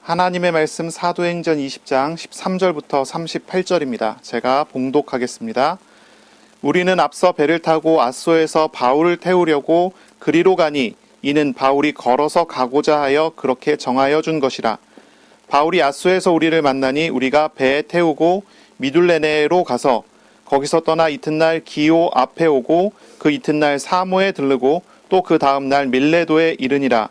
하나님의 말씀 사도행전 20장 13절부터 38절입니다. 제가 봉독하겠습니다. 우리는 앞서 배를 타고 앗소에서 바울을 태우려고 그리로 가니 이는 바울이 걸어서 가고자 하여 그렇게 정하여 준 것이라. 바울이 앗소에서 우리를 만나니 우리가 배에 태우고 미둘레네로 가서 거기서 떠나 이튿날 기오 앞에 오고 그 이튿날 사모에 들르고 또 그 다음날 밀레도에 이르니라.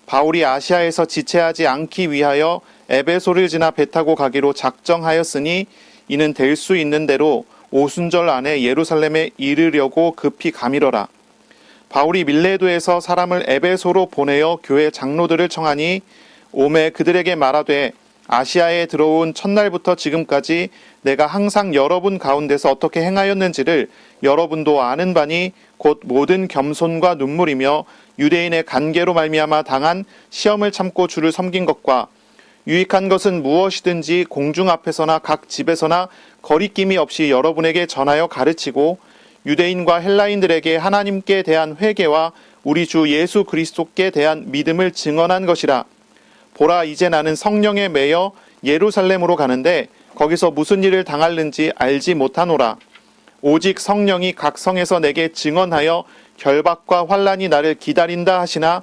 바울이 아시아에서 지체하지 않기 위하여 에베소를 지나 배 타고 가기로 작정하였으니 이는 될 수 있는 대로 오순절 안에 예루살렘에 이르려고 급히 가미러라. 바울이 밀레도에서 사람을 에베소로 보내어 교회 장로들을 청하니 오매 그들에게 말하되 아시아에 들어온 첫날부터 지금까지 내가 항상 여러분 가운데서 어떻게 행하였는지를 여러분도 아는 바니 곧 모든 겸손과 눈물이며 유대인의 간계로 말미암아 당한 시험을 참고 주를 섬긴 것과 유익한 것은 무엇이든지 공중 앞에서나 각 집에서나 거리낌이 없이 여러분에게 전하여 가르치고 유대인과 헬라인들에게 하나님께 대한 회개와 우리 주 예수 그리스도께 대한 믿음을 증언한 것이라. 보라, 이제 나는 성령에 매여 예루살렘으로 가는데 거기서 무슨 일을 당할는지 알지 못하노라. 오직 성령이 각 성에서 내게 증언하여 결박과 환난이 나를 기다린다 하시나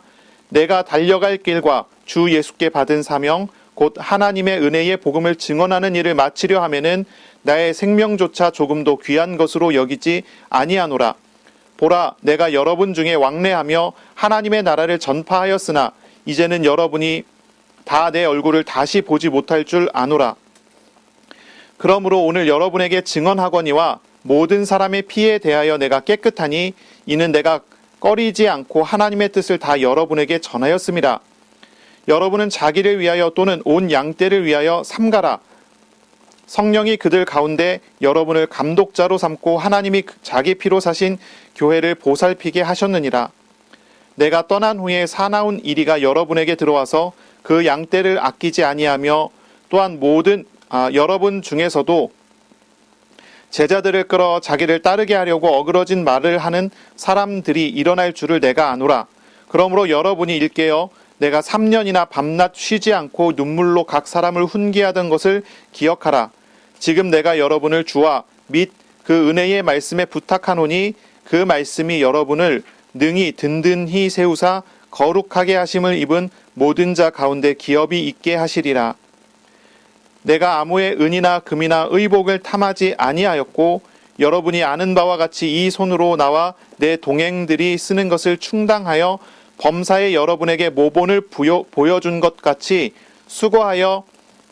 내가 달려갈 길과 주 예수께 받은 사명 곧 하나님의 은혜의 복음을 증언하는 일을 마치려 하면은 나의 생명조차 조금도 귀한 것으로 여기지 아니하노라. 보라, 내가 여러분 중에 왕래하며 하나님의 나라를 전파하였으나 이제는 여러분이 다 내 얼굴을 다시 보지 못할 줄 아노라. 그러므로 오늘 여러분에게 증언하거니와 모든 사람의 피에 대하여 내가 깨끗하니 이는 내가 꺼리지 않고 하나님의 뜻을 다 여러분에게 전하였습니다. 여러분은 자기를 위하여 또는 온 양떼를 위하여 삼가라. 성령이 그들 가운데 여러분을 감독자로 삼고 하나님이 자기 피로 사신 교회를 보살피게 하셨느니라. 내가 떠난 후에 사나운 이리가 여러분에게 들어와서 그 양떼를 아끼지 아니하며 또한 여러분 중에서도 제자들을 끌어 자기를 따르게 하려고 어그러진 말을 하는 사람들이 일어날 줄을 내가 아노라. 그러므로 여러분이 일깨어 내가 3년이나 밤낮 쉬지 않고 눈물로 각 사람을 훈계하던 것을 기억하라. 지금 내가 여러분을 주와 및 그 은혜의 말씀에 부탁하노니 그 말씀이 여러분을 능히 든든히 세우사 거룩하게 하심을 입은 모든 자 가운데 기업이 있게 하시리라. 내가 아무의 은이나 금이나 의복을 탐하지 아니하였고 여러분이 아는 바와 같이 이 손으로 나와 내 동행들이 쓰는 것을 충당하여 범사에 여러분에게 모본을 보여준 것 같이 수고하여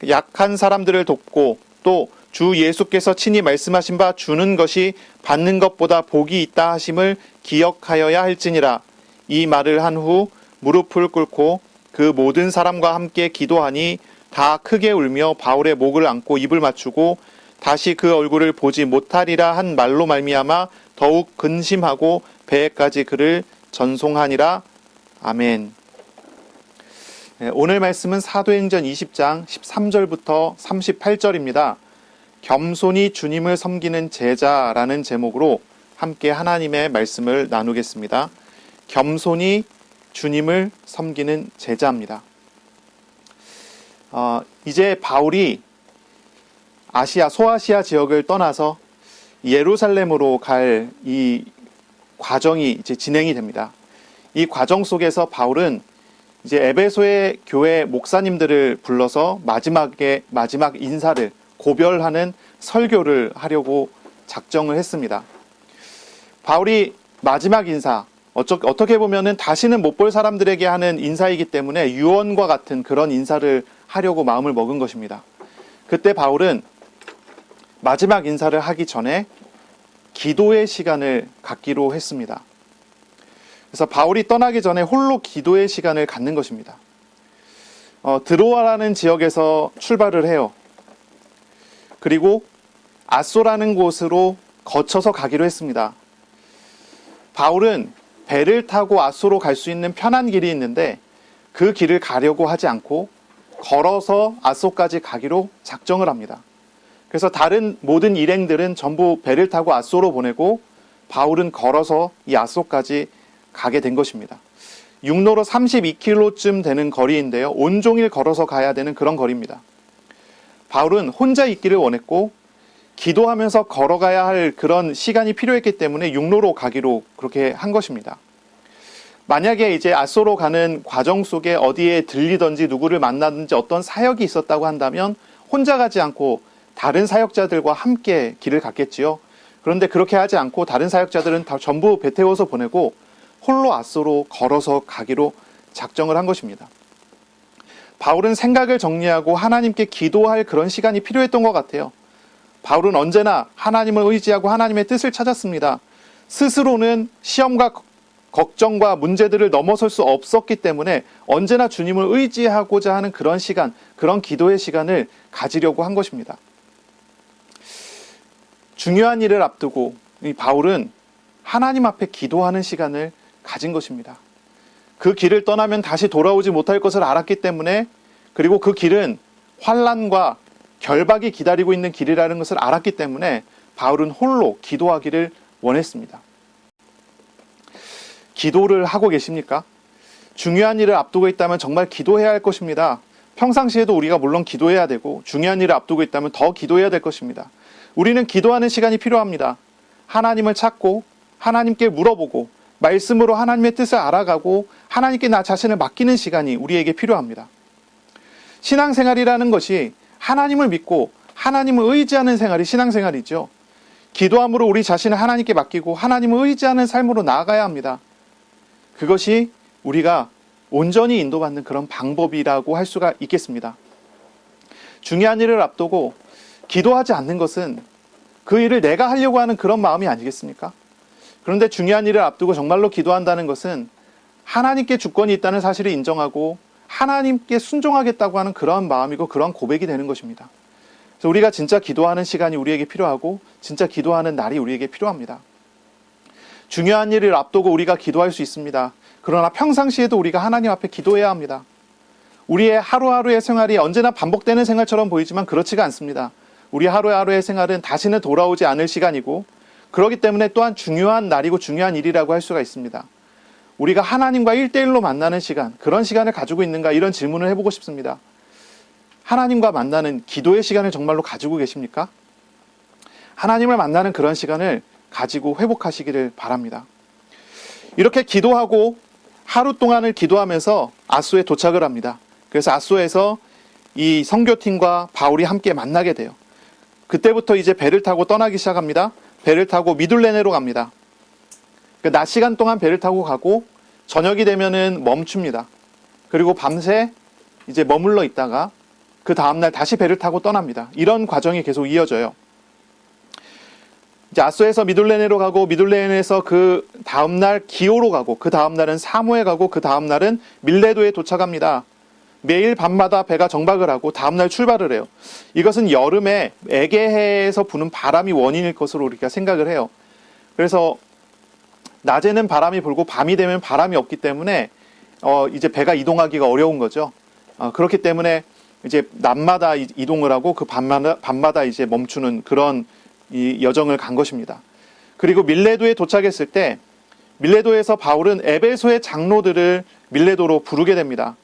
약한 사람들을 돕고 또 주 예수께서 친히 말씀하신 바 주는 것이 받는 것보다 복이 있다 하심을 기억하여야 할지니라. 이 말을 한 후 무릎을 꿇고 그 모든 사람과 함께 기도하니 다 크게 울며 바울의 목을 안고 입을 맞추고 다시 그 얼굴을 보지 못하리라 한 말로 말미암아 더욱 근심하고 배에까지 그를 전송하니라. 아멘. 오늘 말씀은 사도행전 20장 13절부터 38절입니다. 겸손히 주님을 섬기는 제자라는 제목으로 함께 하나님의 말씀을 나누겠습니다. 겸손히 주님을 섬기는 제자입니다. 이제 바울이 소아시아 지역을 떠나서 예루살렘으로 갈 이 과정이 이제 진행이 됩니다. 이 과정 속에서 바울은 이제 에베소의 교회 목사님들을 불러서 마지막 인사를 고별하는 설교를 하려고 작정을 했습니다. 바울이 마지막 인사, 어떻게 보면은 다시는 못 볼 사람들에게 하는 인사이기 때문에 유언과 같은 그런 인사를 하려고 마음을 먹은 것입니다. 그때 바울은 마지막 인사를 하기 전에 기도의 시간을 갖기로 했습니다. 그래서 바울이 떠나기 전에 홀로 기도의 시간을 갖는 것입니다. 드로아라는 지역에서 출발을 해요. 그리고 앗소라는 곳으로 거쳐서 가기로 했습니다. 바울은 배를 타고 앗소로 갈 수 있는 편한 길이 있는데 그 길을 가려고 하지 않고 걸어서 앗소까지 가기로 작정을 합니다. 그래서 다른 모든 일행들은 전부 배를 타고 앗소로 보내고 바울은 걸어서 이 앗소까지 가게 된 것입니다. 육로로 32km쯤 되는 거리인데요. 온종일 걸어서 가야 되는 그런 거리입니다. 바울은 혼자 있기를 원했고 기도하면서 걸어가야 할 그런 시간이 필요했기 때문에 육로로 가기로 그렇게 한 것입니다. 만약에 이제 아소로 가는 과정 속에 어디에 들리든지 누구를 만나든지 어떤 사역이 있었다고 한다면 혼자 가지 않고 다른 사역자들과 함께 길을 갔겠지요. 그런데 그렇게 하지 않고 다른 사역자들은 다 전부 배 태워서 보내고 홀로 아소로 걸어서 가기로 작정을 한 것입니다. 바울은 생각을 정리하고 하나님께 기도할 그런 시간이 필요했던 것 같아요. 바울은 언제나 하나님을 의지하고 하나님의 뜻을 찾았습니다. 스스로는 시험과 걱정과 문제들을 넘어설 수 없었기 때문에 언제나 주님을 의지하고자 하는 그런 시간, 그런 기도의 시간을 가지려고 한 것입니다. 중요한 일을 앞두고 이 바울은 하나님 앞에 기도하는 시간을 가진 것입니다. 그 길을 떠나면 다시 돌아오지 못할 것을 알았기 때문에, 그리고 그 길은 환난과 결박이 기다리고 있는 길이라는 것을 알았기 때문에 바울은 홀로 기도하기를 원했습니다. 기도를 하고 계십니까? 중요한 일을 앞두고 있다면 정말 기도해야 할 것입니다. 평상시에도 우리가 물론 기도해야 되고 중요한 일을 앞두고 있다면 더 기도해야 될 것입니다. 우리는 기도하는 시간이 필요합니다. 하나님을 찾고 하나님께 물어보고 말씀으로 하나님의 뜻을 알아가고 하나님께 나 자신을 맡기는 시간이 우리에게 필요합니다. 신앙생활이라는 것이 하나님을 믿고 하나님을 의지하는 생활이 신앙생활이죠. 기도함으로 우리 자신을 하나님께 맡기고 하나님을 의지하는 삶으로 나아가야 합니다. 그것이 우리가 온전히 인도받는 그런 방법이라고 할 수가 있겠습니다. 중요한 일을 앞두고 기도하지 않는 것은 그 일을 내가 하려고 하는 그런 마음이 아니겠습니까? 그런데 중요한 일을 앞두고 정말로 기도한다는 것은 하나님께 주권이 있다는 사실을 인정하고 하나님께 순종하겠다고 하는 그런 마음이고 그런 고백이 되는 것입니다. 그래서 우리가 진짜 기도하는 시간이 우리에게 필요하고 진짜 기도하는 날이 우리에게 필요합니다. 중요한 일을 앞두고 우리가 기도할 수 있습니다. 그러나 평상시에도 우리가 하나님 앞에 기도해야 합니다. 우리의 하루하루의 생활이 언제나 반복되는 생활처럼 보이지만 그렇지가 않습니다. 우리 하루하루의 생활은 다시는 돌아오지 않을 시간이고 그렇기 때문에 또한 중요한 날이고 중요한 일이라고 할 수가 있습니다. 우리가 하나님과 1대1로 만나는 시간, 그런 시간을 가지고 있는가, 이런 질문을 해보고 싶습니다. 하나님과 만나는 기도의 시간을 정말로 가지고 계십니까? 하나님을 만나는 그런 시간을 가지고 회복하시기를 바랍니다. 이렇게 기도하고 하루 동안을 기도하면서 아소에 도착을 합니다. 그래서 아소에서 이 선교팀과 바울이 함께 만나게 돼요. 그때부터 이제 배를 타고 떠나기 시작합니다. 배를 타고 미둘레네로 갑니다. 낮 시간 동안 배를 타고 가고 저녁이 되면은 멈춥니다. 그리고 밤새 이제 머물러 있다가 그 다음날 다시 배를 타고 떠납니다. 이런 과정이 계속 이어져요. 이제 아소에서 미둘레네로 가고 미둘레네에서 그 다음날 기오로 가고 그 다음날은 사모에 가고 그 다음날은 밀레도에 도착합니다. 매일 밤마다 배가 정박을 하고 다음날 출발을 해요. 이것은 여름에 에게해에서 부는 바람이 원인일 것으로 우리가 생각을 해요. 그래서 낮에는 바람이 불고 밤이 되면 바람이 없기 때문에 이제 배가 이동하기가 어려운 거죠. 그렇기 때문에 이제 낮마다 이동을 하고 그 밤마다 이제 멈추는 그런 이 여정을 간 것입니다. 그리고 밀레도에 도착했을 때 밀레도에서 바울은 에베소의 장로들을 밀레도로 부르게 됩니다.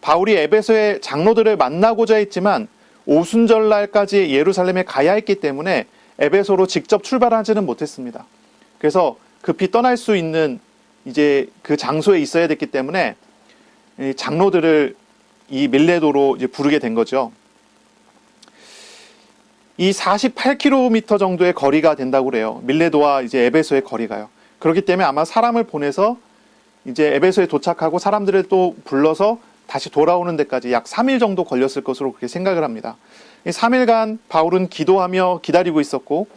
바울이 에베소의 장로들을 만나고자 했지만 오순절날까지 예루살렘에 가야 했기 때문에 에베소로 직접 출발하지는 못했습니다. 그래서 급히 떠날 수 있는 이제 그 장소에 있어야 됐기 때문에 장로들을 이 밀레도로 이제 부르게 된 거죠. 이 48km 정도의 거리가 된다고 그래요. 밀레도와 이제 에베소의 거리가요. 그렇기 때문에 아마 사람을 보내서 이제 에베소에 도착하고 사람들을 또 불러서 다시 돌아오는 데까지 약 3일 정도 걸렸을 것으로 그렇게 생각을 합니다. 3일간 바울은 기도하며 기다리고 있었고,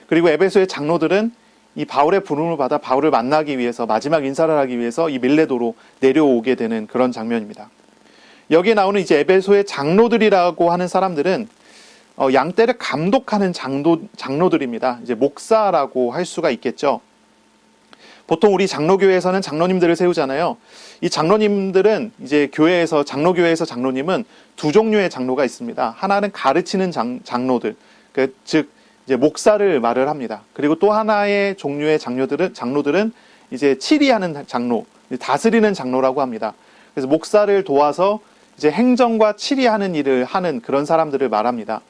그리고 에베소의 장로들은 이 바울의 부름을 받아 바울을 만나기 위해서 마지막 인사를 하기 위해서 이 밀레도로 내려오게 되는 그런 장면입니다. 여기에 나오는 이제 에베소의 장로들이라고 하는 사람들은 양떼를 감독하는 장로들입니다. 이제 목사라고 할 수가 있겠죠. 보통 우리 장로교회에서는 장로님들을 세우잖아요. 이 장로님들은 이제 교회에서 장로교회에서 장로님은 두 종류의 장로가 있습니다. 하나는 가르치는 장로들, 즉 이제 목사를 말을 합니다. 그리고 또 하나의 종류의 장로들은 이제 치리하는 장로, 다스리는 장로라고 합니다. 그래서 목사를 도와서 이제 행정과 치리하는 일을 하는 그런 사람들을 말합니다.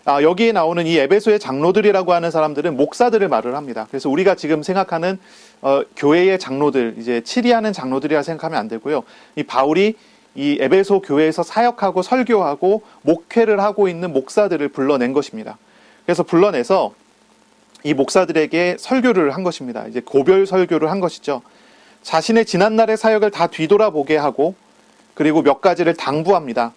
여기에 나오는 이 에베소의 장로들이라고 하는 사람들은 목사들을 말을 합니다. 그래서 우리가 지금 생각하는 교회의 장로들, 이제 치리하는 장로들이라 생각하면 안 되고요. 이 바울이 이 에베소 교회에서 사역하고 설교하고 목회를 하고 있는 목사들을 불러낸 것입니다. 그래서 불러내서 이 목사들에게 설교를 한 것입니다. 이제 고별 설교를 한 것이죠. 자신의 지난날의 사역을 다 뒤돌아보게 하고 그리고 몇 가지를 당부합니다.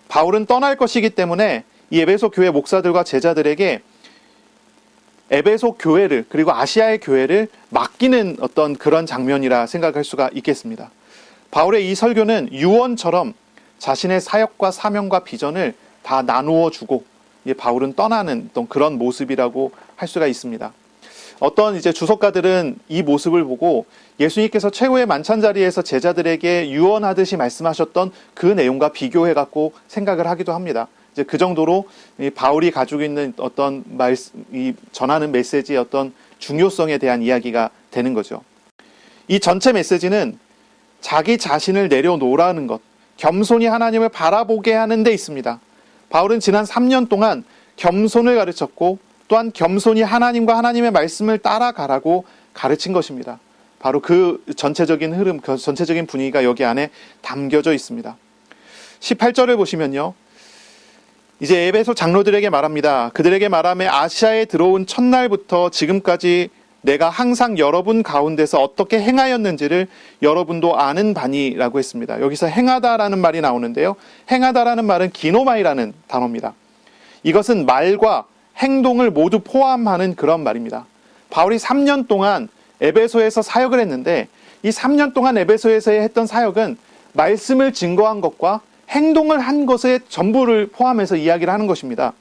바울은 떠날 것이기 때문에 이 에베소 교회 목사들과 제자들에게 에베소 교회를 그리고 아시아의 교회를 맡기는 어떤 그런 장면이라 생각할 수가 있겠습니다. 바울의 이 설교는 유언처럼 자신의 사역과 사명과 비전을 다 나누어 주고 바울은 떠나는 어떤 그런 모습이라고 할 수가 있습니다. 어떤 이제 주석가들은 이 모습을 보고 예수님께서 최후의 만찬 자리에서 제자들에게 유언하듯이 말씀하셨던 그 내용과 비교해 갖고 생각을 하기도 합니다. 이제 그 정도로 바울이 가지고 있는 어떤 전하는 메시지의 어떤 중요성에 대한 이야기가 되는 거죠. 이 전체 메시지는 자기 자신을 내려놓으라는 것, 겸손히 하나님을 바라보게 하는 데 있습니다. 바울은 지난 3년 동안 겸손을 가르쳤고 또한 겸손히 하나님과 하나님의 말씀을 따라가라고 가르친 것입니다. 바로 그 전체적인 흐름, 그 전체적인 분위기가 여기 안에 담겨져 있습니다. 18절을 보시면요. 이제 에베소 장로들에게 말합니다. 그들에게 말하며 아시아에 들어온 첫날부터 지금까지 내가 항상 여러분 가운데서 어떻게 행하였는지를 여러분도 아는 바니라고 했습니다. 여기서 행하다라는 말이 나오는데요. 행하다라는 말은 기노마이라는 단어입니다. 이것은 말과 행동을 모두 포함하는 그런 말입니다. 바울이 3년 동안 에베소에서 사역을 했는데 이 3년 동안 에베소에서 했던 사역은 말씀을 증거한 것과 행동을 한 것의 전부를 포함해서 이야기를 하는 것입니다.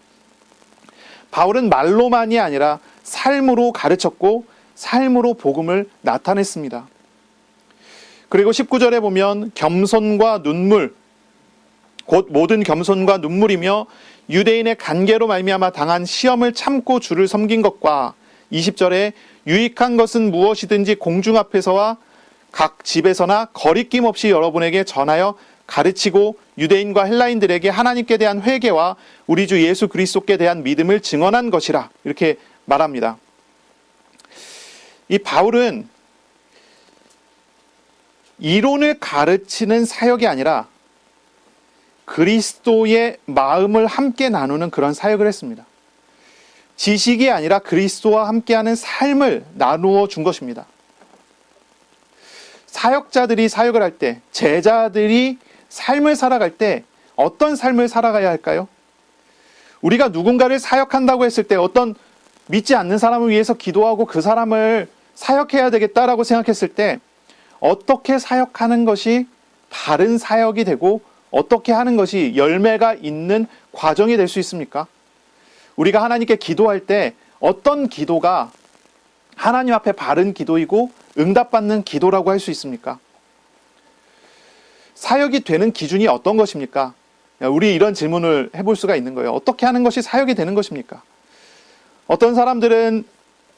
바울은 말로만이 아니라 삶으로 가르쳤고 삶으로 복음을 나타냈습니다. 그리고 19절에 보면 겸손과 눈물, 곧 모든 겸손과 눈물이며 유대인의 간계로 말미암아 당한 시험을 참고 주를 섬긴 것과 20절에 유익한 것은 무엇이든지 공중 앞에서와 각 집에서나 거리낌 없이 여러분에게 전하여 가르치고 유대인과 헬라인들에게 하나님께 대한 회개와 우리 주 예수 그리스도께 대한 믿음을 증언한 것이라 이렇게 말합니다. 이 바울은 이론을 가르치는 사역이 아니라 그리스도의 마음을 함께 나누는 그런 사역을 했습니다. 지식이 아니라 그리스도와 함께하는 삶을 나누어 준 것입니다. 사역자들이 사역을 할 때, 제자들이 삶을 살아갈 때 어떤 삶을 살아가야 할까요? 우리가 누군가를 사역한다고 했을 때 어떤 믿지 않는 사람을 위해서 기도하고 그 사람을 사역해야 되겠다라고 생각했을 때 어떻게 사역하는 것이 바른 사역이 되고 어떻게 하는 것이 열매가 있는 과정이 될 수 있습니까? 우리가 하나님께 기도할 때 어떤 기도가 하나님 앞에 바른 기도이고 응답받는 기도라고 할 수 있습니까? 사역이 되는 기준이 어떤 것입니까? 우리 이런 질문을 해볼 수가 있는 거예요. 어떻게 하는 것이 사역이 되는 것입니까? 어떤 사람들은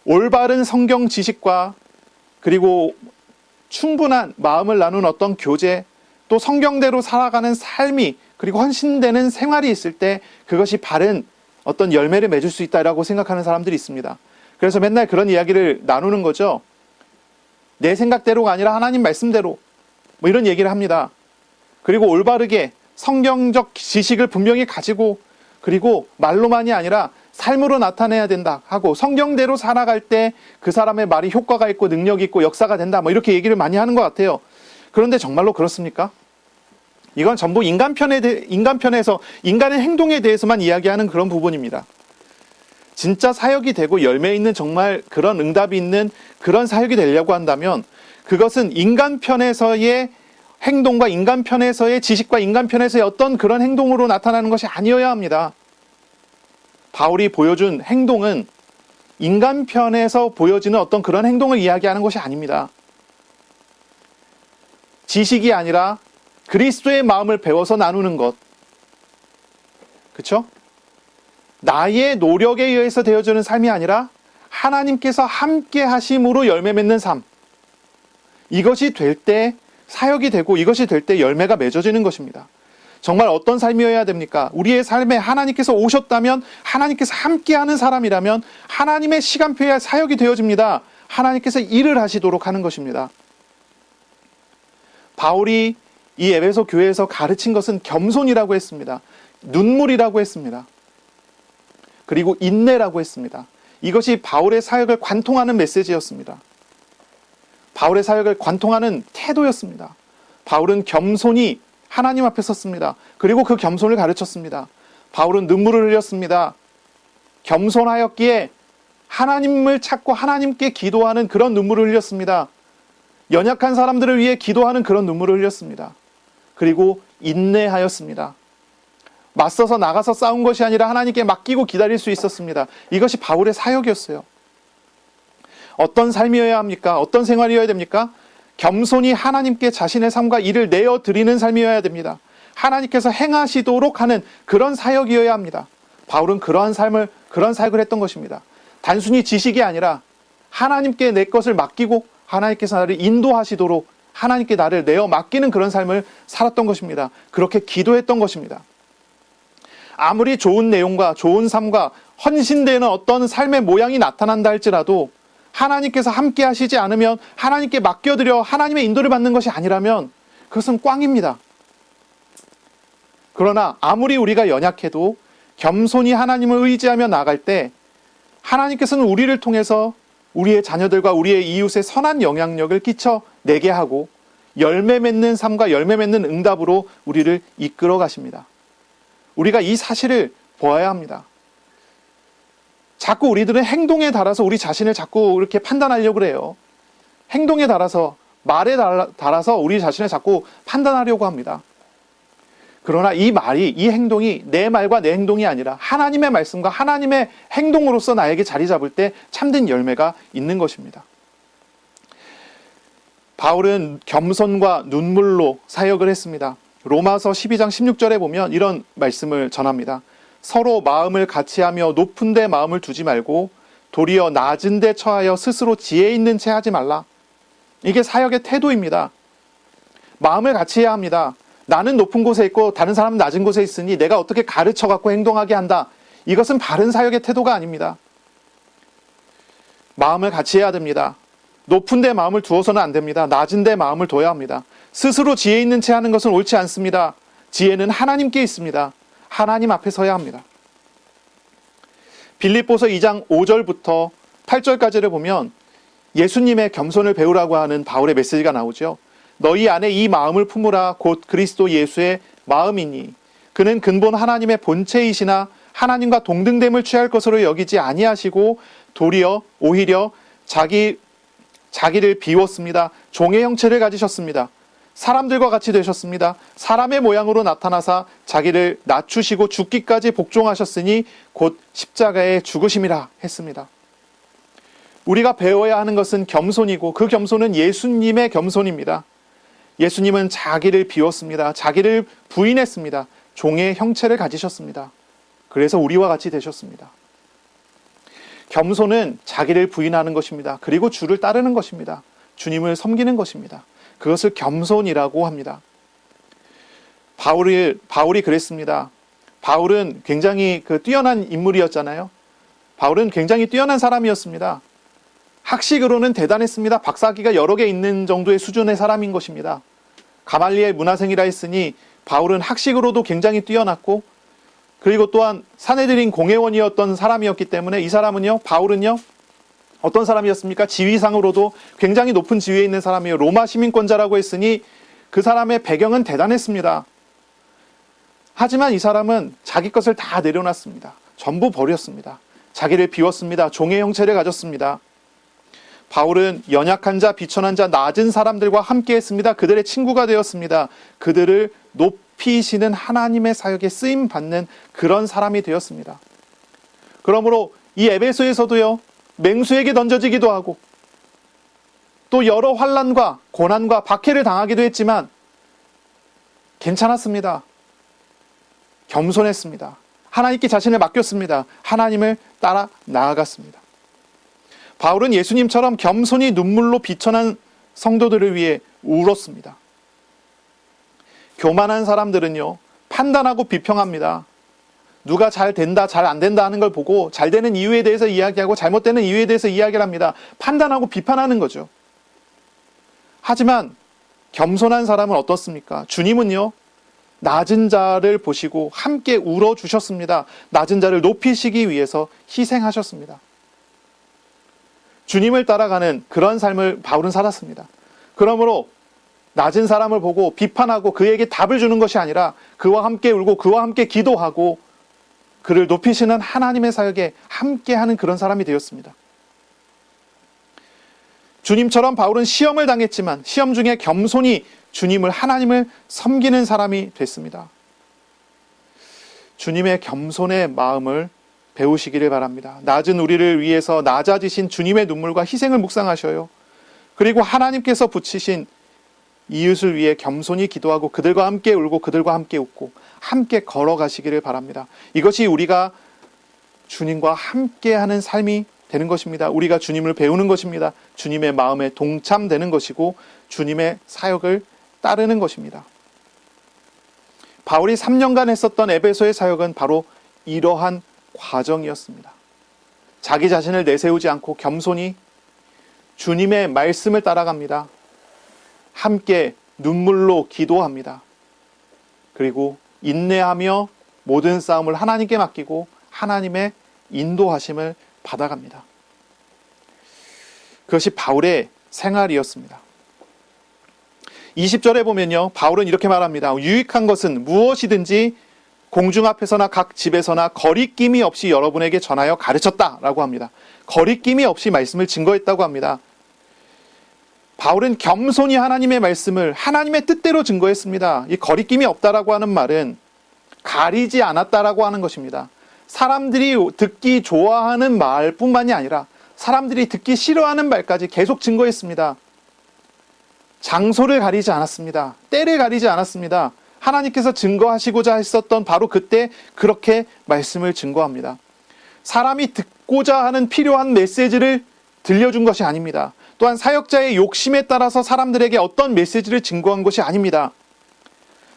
올바른 성경 지식과 그리고 충분한 마음을 나눈 어떤 교제, 또 성경대로 살아가는 삶이 그리고 헌신되는 생활이 있을 때 그것이 바른 어떤 열매를 맺을 수 있다라고 생각하는 사람들이 있습니다. 그래서 맨날 그런 이야기를 나누는 거죠. 내 생각대로가 아니라 하나님 말씀대로 뭐 이런 얘기를 합니다. 그리고 올바르게 성경적 지식을 분명히 가지고 그리고 말로만이 아니라 삶으로 나타내야 된다 하고 성경대로 살아갈 때 그 사람의 말이 효과가 있고 능력이 있고 역사가 된다 뭐 이렇게 얘기를 많이 하는 것 같아요. 그런데 정말로 그렇습니까? 이건 전부 인간 편에서 인간의 행동에 대해서만 이야기하는 그런 부분입니다. 진짜 사역이 되고 열매 있는 정말 그런 응답이 있는 그런 사역이 되려고 한다면 그것은 인간 편에서의 행동과 인간 편에서의 지식과 인간 편에서의 어떤 그런 행동으로 나타나는 것이 아니어야 합니다. 바울이 보여준 행동은 인간 편에서 보여지는 어떤 그런 행동을 이야기하는 것이 아닙니다. 지식이 아니라 그리스도의 마음을 배워서 나누는 것. 그렇죠? 나의 노력에 의해서 되어지는 삶이 아니라 하나님께서 함께 하심으로 열매 맺는 삶. 이것이 될 때 사역이 되고 이것이 될 때 열매가 맺어지는 것입니다. 정말 어떤 삶이어야 됩니까? 우리의 삶에 하나님께서 오셨다면, 하나님께서 함께하는 사람이라면 하나님의 시간표에 사역이 되어집니다. 하나님께서 일을 하시도록 하는 것입니다. 바울이 이 에베소 교회에서 가르친 것은 겸손이라고 했습니다. 눈물이라고 했습니다. 그리고 인내라고 했습니다. 이것이 바울의 사역을 관통하는 메시지였습니다. 바울의 사역을 관통하는 태도였습니다. 바울은 겸손히 하나님 앞에 섰습니다. 그리고 그 겸손을 가르쳤습니다. 바울은 눈물을 흘렸습니다. 겸손하였기에 하나님을 찾고 하나님께 기도하는 그런 눈물을 흘렸습니다. 연약한 사람들을 위해 기도하는 그런 눈물을 흘렸습니다. 그리고 인내하였습니다. 맞서서 나가서 싸운 것이 아니라 하나님께 맡기고 기다릴 수 있었습니다. 이것이 바울의 사역이었어요. 어떤 삶이어야 합니까? 어떤 생활이어야 됩니까? 겸손히 하나님께 자신의 삶과 일을 내어드리는 삶이어야 됩니다. 하나님께서 행하시도록 하는 그런 사역이어야 합니다. 바울은 그런 사역을 했던 것입니다. 단순히 지식이 아니라 하나님께 내 것을 맡기고 하나님께서 나를 인도하시도록 하나님께 나를 내어 맡기는 그런 삶을 살았던 것입니다. 그렇게 기도했던 것입니다. 아무리 좋은 내용과 좋은 삶과 헌신되는 어떤 삶의 모양이 나타난다 할지라도 하나님께서 함께 하시지 않으면, 하나님께 맡겨드려 하나님의 인도를 받는 것이 아니라면 그것은 꽝입니다. 그러나 아무리 우리가 연약해도 겸손히 하나님을 의지하며 나아갈 때 하나님께서는 우리를 통해서 우리의 자녀들과 우리의 이웃에 선한 영향력을 끼쳐내게 하고 열매 맺는 삶과 열매 맺는 응답으로 우리를 이끌어 가십니다. 우리가 이 사실을 보아야 합니다. 자꾸 우리들은 행동에 따라서 우리 자신을 자꾸 이렇게 판단하려고 그래요. 행동에 따라서, 말에 따라서 우리 자신을 자꾸 판단하려고 합니다. 그러나 이 말이, 이 행동이 내 말과 내 행동이 아니라 하나님의 말씀과 하나님의 행동으로서 나에게 자리 잡을 때 참된 열매가 있는 것입니다. 바울은 겸손과 눈물로 사역을 했습니다. 로마서 12장 16절에 보면 이런 말씀을 전합니다. 서로 마음을 같이하며 높은 데 마음을 두지 말고 도리어 낮은 데 처하여 스스로 지혜 있는 채 하지 말라. 이게 사역의 태도입니다. 마음을 같이 해야 합니다. 나는 높은 곳에 있고 다른 사람은 낮은 곳에 있으니 내가 어떻게 가르쳐 갖고 행동하게 한다. 이것은 바른 사역의 태도가 아닙니다. 마음을 같이 해야 됩니다. 높은 데 마음을 두어서는 안 됩니다. 낮은 데 마음을 둬야 합니다. 스스로 지혜 있는 채 하는 것은 옳지 않습니다. 지혜는 하나님께 있습니다. 하나님 앞에 서야 합니다. 빌립보서 2장 5절부터 8절까지를 보면 예수님의 겸손을 배우라고 하는 바울의 메시지가 나오죠. 너희 안에 이 마음을 품으라 곧 그리스도 예수의 마음이니 그는 근본 하나님의 본체이시나 하나님과 동등됨을 취할 것으로 여기지 아니하시고 도리어 오히려 자기를 비웠습니다. 종의 형체를 가지셨습니다. 사람들과 같이 되셨습니다. 사람의 모양으로 나타나사 자기를 낮추시고 죽기까지 복종하셨으니 곧 십자가에 죽으심이라 했습니다. 우리가 배워야 하는 것은 겸손이고 그 겸손은 예수님의 겸손입니다. 예수님은 자기를 비웠습니다. 자기를 부인했습니다. 종의 형체를 가지셨습니다. 그래서 우리와 같이 되셨습니다. 겸손은 자기를 부인하는 것입니다. 그리고 주를 따르는 것입니다. 주님을 섬기는 것입니다. 그것을 겸손이라고 합니다. 바울이 그랬습니다. 바울은 굉장히 뛰어난 인물이었잖아요. 바울은 굉장히 뛰어난 사람이었습니다. 학식으로는 대단했습니다. 박사학위가 여러 개 있는 정도의 수준의 사람인 것입니다. 가말리엘 문화생이라 했으니 바울은 학식으로도 굉장히 뛰어났고 그리고 또한 산헤드린 공회원이었던 사람이었기 때문에 이 사람은요, 바울은요, 어떤 사람이었습니까? 지위상으로도 굉장히 높은 지위에 있는 사람이에요. 로마 시민권자라고 했으니 그 사람의 배경은 대단했습니다. 하지만 이 사람은 자기 것을 다 내려놨습니다. 전부 버렸습니다. 자기를 비웠습니다. 종의 형체를 가졌습니다. 바울은 연약한 자, 비천한 자, 낮은 사람들과 함께 했습니다. 그들의 친구가 되었습니다. 그들을 높이시는 하나님의 사역에 쓰임받는 그런 사람이 되었습니다. 그러므로 이 에베소에서도요, 맹수에게 던져지기도 하고 또 여러 환난과 고난과 박해를 당하기도 했지만 괜찮았습니다. 겸손했습니다. 하나님께 자신을 맡겼습니다. 하나님을 따라 나아갔습니다. 바울은 예수님처럼 겸손히 눈물로 비천한 성도들을 위해 울었습니다. 교만한 사람들은요, 판단하고 비평합니다. 누가 잘 된다, 잘 안 된다 하는 걸 보고 잘 되는 이유에 대해서 이야기하고 잘못되는 이유에 대해서 이야기를 합니다. 판단하고 비판하는 거죠. 하지만 겸손한 사람은 어떻습니까? 주님은요, 낮은 자를 보시고 함께 울어주셨습니다. 낮은 자를 높이시기 위해서 희생하셨습니다. 주님을 따라가는 그런 삶을 바울은 살았습니다. 그러므로 낮은 사람을 보고 비판하고 그에게 답을 주는 것이 아니라 그와 함께 울고 그와 함께 기도하고 그를 높이시는 하나님의 사역에 함께하는 그런 사람이 되었습니다. 주님처럼 바울은 시험을 당했지만 시험 중에 겸손히 주님을, 하나님을 섬기는 사람이 됐습니다. 주님의 겸손의 마음을 배우시기를 바랍니다. 낮은 우리를 위해서 낮아지신 주님의 눈물과 희생을 묵상하셔요. 그리고 하나님께서 붙이신 이웃을 위해 겸손히 기도하고 그들과 함께 울고 그들과 함께 웃고 함께 걸어가시기를 바랍니다. 이것이 우리가 주님과 함께하는 삶이 되는 것입니다. 우리가 주님을 배우는 것입니다. 주님의 마음에 동참되는 것이고 주님의 사역을 따르는 것입니다. 바울이 3년간 했었던 에베소의 사역은 바로 이러한 과정이었습니다. 자기 자신을 내세우지 않고 겸손히 주님의 말씀을 따라갑니다. 함께 눈물로 기도합니다. 그리고 인내하며 모든 싸움을 하나님께 맡기고 하나님의 인도하심을 받아갑니다. 그것이 바울의 생활이었습니다. 20절에 보면요, 바울은 이렇게 말합니다. 유익한 것은 무엇이든지 공중 앞에서나 각 집에서나 거리낌이 없이 여러분에게 전하여 가르쳤다라고 합니다. 거리낌이 없이 말씀을 증거했다고 합니다. 바울은 겸손히 하나님의 말씀을 하나님의 뜻대로 증거했습니다. 이 거리낌이 없다라고 하는 말은 가리지 않았다라고 하는 것입니다. 사람들이 듣기 좋아하는 말뿐만이 아니라 사람들이 듣기 싫어하는 말까지 계속 증거했습니다. 장소를 가리지 않았습니다. 때를 가리지 않았습니다. 하나님께서 증거하시고자 했었던 바로 그때 그렇게 말씀을 증거합니다. 사람이 듣고자 하는 필요한 메시지를 들려준 것이 아닙니다. 또한 사역자의 욕심에 따라서 사람들에게 어떤 메시지를 증거한 것이 아닙니다.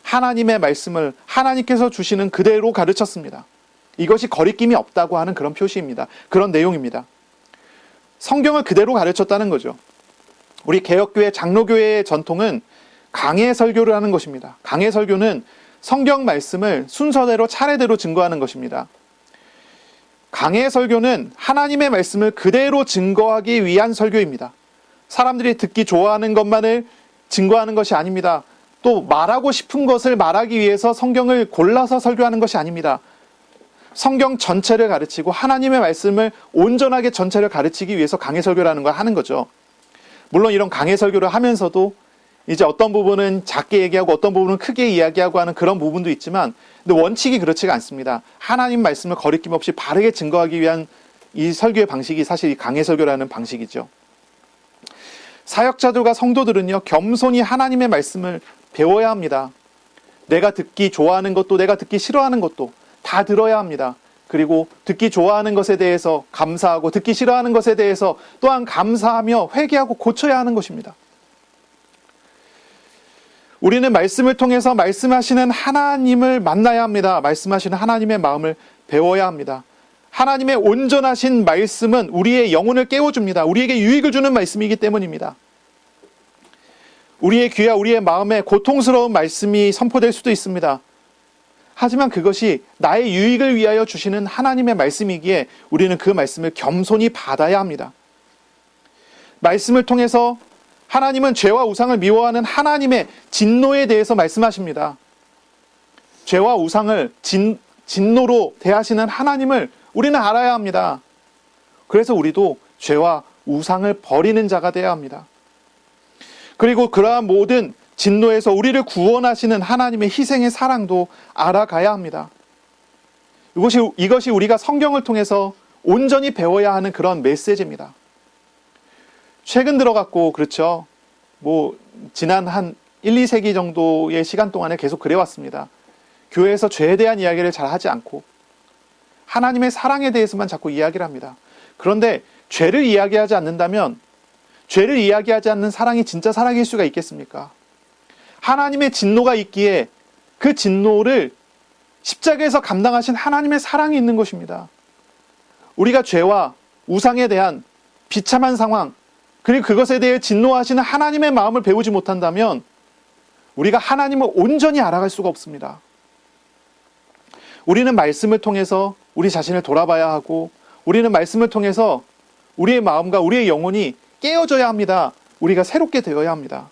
하나님의 말씀을 하나님께서 주시는 그대로 가르쳤습니다. 이것이 거리낌이 없다고 하는 그런 표시입니다. 그런 내용입니다. 성경을 그대로 가르쳤다는 거죠. 우리 개혁교회 장로교회의 전통은 강해 설교를 하는 것입니다. 강해 설교는 성경 말씀을 순서대로 차례대로 증거하는 것입니다. 강해 설교는 하나님의 말씀을 그대로 증거하기 위한 설교입니다. 사람들이 듣기 좋아하는 것만을 증거하는 것이 아닙니다. 또 말하고 싶은 것을 말하기 위해서 성경을 골라서 설교하는 것이 아닙니다. 성경 전체를 가르치고 하나님의 말씀을 온전하게 전체를 가르치기 위해서 강해 설교라는 걸 하는 거죠. 물론 이런 강해 설교를 하면서도 이제 어떤 부분은 작게 얘기하고 어떤 부분은 크게 이야기하고 하는 그런 부분도 있지만, 근데 원칙이 그렇지가 않습니다. 하나님 말씀을 거리낌 없이 바르게 증거하기 위한 이 설교의 방식이 사실 이 강해 설교라는 방식이죠. 사역자들과 성도들은요, 겸손히 하나님의 말씀을 배워야 합니다. 내가 듣기 좋아하는 것도 내가 듣기 싫어하는 것도 다 들어야 합니다. 그리고 듣기 좋아하는 것에 대해서 감사하고 듣기 싫어하는 것에 대해서 또한 감사하며 회개하고 고쳐야 하는 것입니다. 우리는 말씀을 통해서 말씀하시는 하나님을 만나야 합니다. 말씀하시는 하나님의 마음을 배워야 합니다. 하나님의 온전하신 말씀은 우리의 영혼을 깨워줍니다. 우리에게 유익을 주는 말씀이기 때문입니다. 우리의 귀와 우리의 마음에 고통스러운 말씀이 선포될 수도 있습니다. 하지만 그것이 나의 유익을 위하여 주시는 하나님의 말씀이기에 우리는 그 말씀을 겸손히 받아야 합니다. 말씀을 통해서 하나님은 죄와 우상을 미워하는 하나님의 진노에 대해서 말씀하십니다. 죄와 우상을 진노로 대하시는 하나님을 우리는 알아야 합니다. 그래서 우리도 죄와 우상을 버리는 자가 되어야 합니다. 그리고 그러한 모든 진노에서 우리를 구원하시는 하나님의 희생의 사랑도 알아가야 합니다. 이것이 우리가 성경을 통해서 온전히 배워야 하는 그런 메시지입니다. 최근 들어갔고, 그렇죠. 지난 한 1, 2세기 정도의 시간 동안에 계속 그래왔습니다. 교회에서 죄에 대한 이야기를 잘 하지 않고 하나님의 사랑에 대해서만 자꾸 이야기를 합니다. 그런데 죄를 이야기하지 않는다면 죄를 이야기하지 않는 사랑이 진짜 사랑일 수가 있겠습니까? 하나님의 진노가 있기에 그 진노를 십자가에서 감당하신 하나님의 사랑이 있는 것입니다. 우리가 죄와 우상에 대한 비참한 상황, 그리고 그것에 대해 진노하시는 하나님의 마음을 배우지 못한다면 우리가 하나님을 온전히 알아갈 수가 없습니다. 우리는 말씀을 통해서 우리 자신을 돌아봐야 하고, 우리는 말씀을 통해서 우리의 마음과 우리의 영혼이 깨어져야 합니다. 우리가 새롭게 되어야 합니다.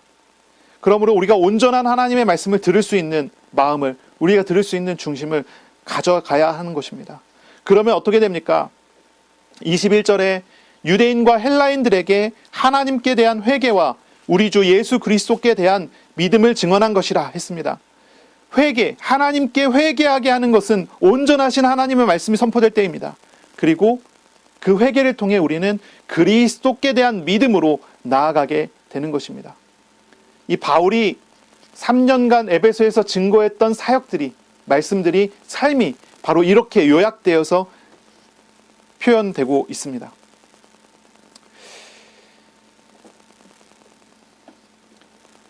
그러므로 우리가 온전한 하나님의 말씀을 들을 수 있는 마음을, 우리가 들을 수 있는 중심을 가져가야 하는 것입니다. 그러면 어떻게 됩니까? 21절에 유대인과 헬라인들에게 하나님께 대한 회개와 우리 주 예수 그리스도께 대한 믿음을 증언한 것이라 했습니다. 회개, 하나님께 회개하게 하는 것은 온전하신 하나님의 말씀이 선포될 때입니다. 그리고 그 회개를 통해 우리는 그리스도께 대한 믿음으로 나아가게 되는 것입니다. 이 바울이 3년간 에베소에서 증거했던 사역들이, 말씀들이, 삶이 바로 이렇게 요약되어서 표현되고 있습니다.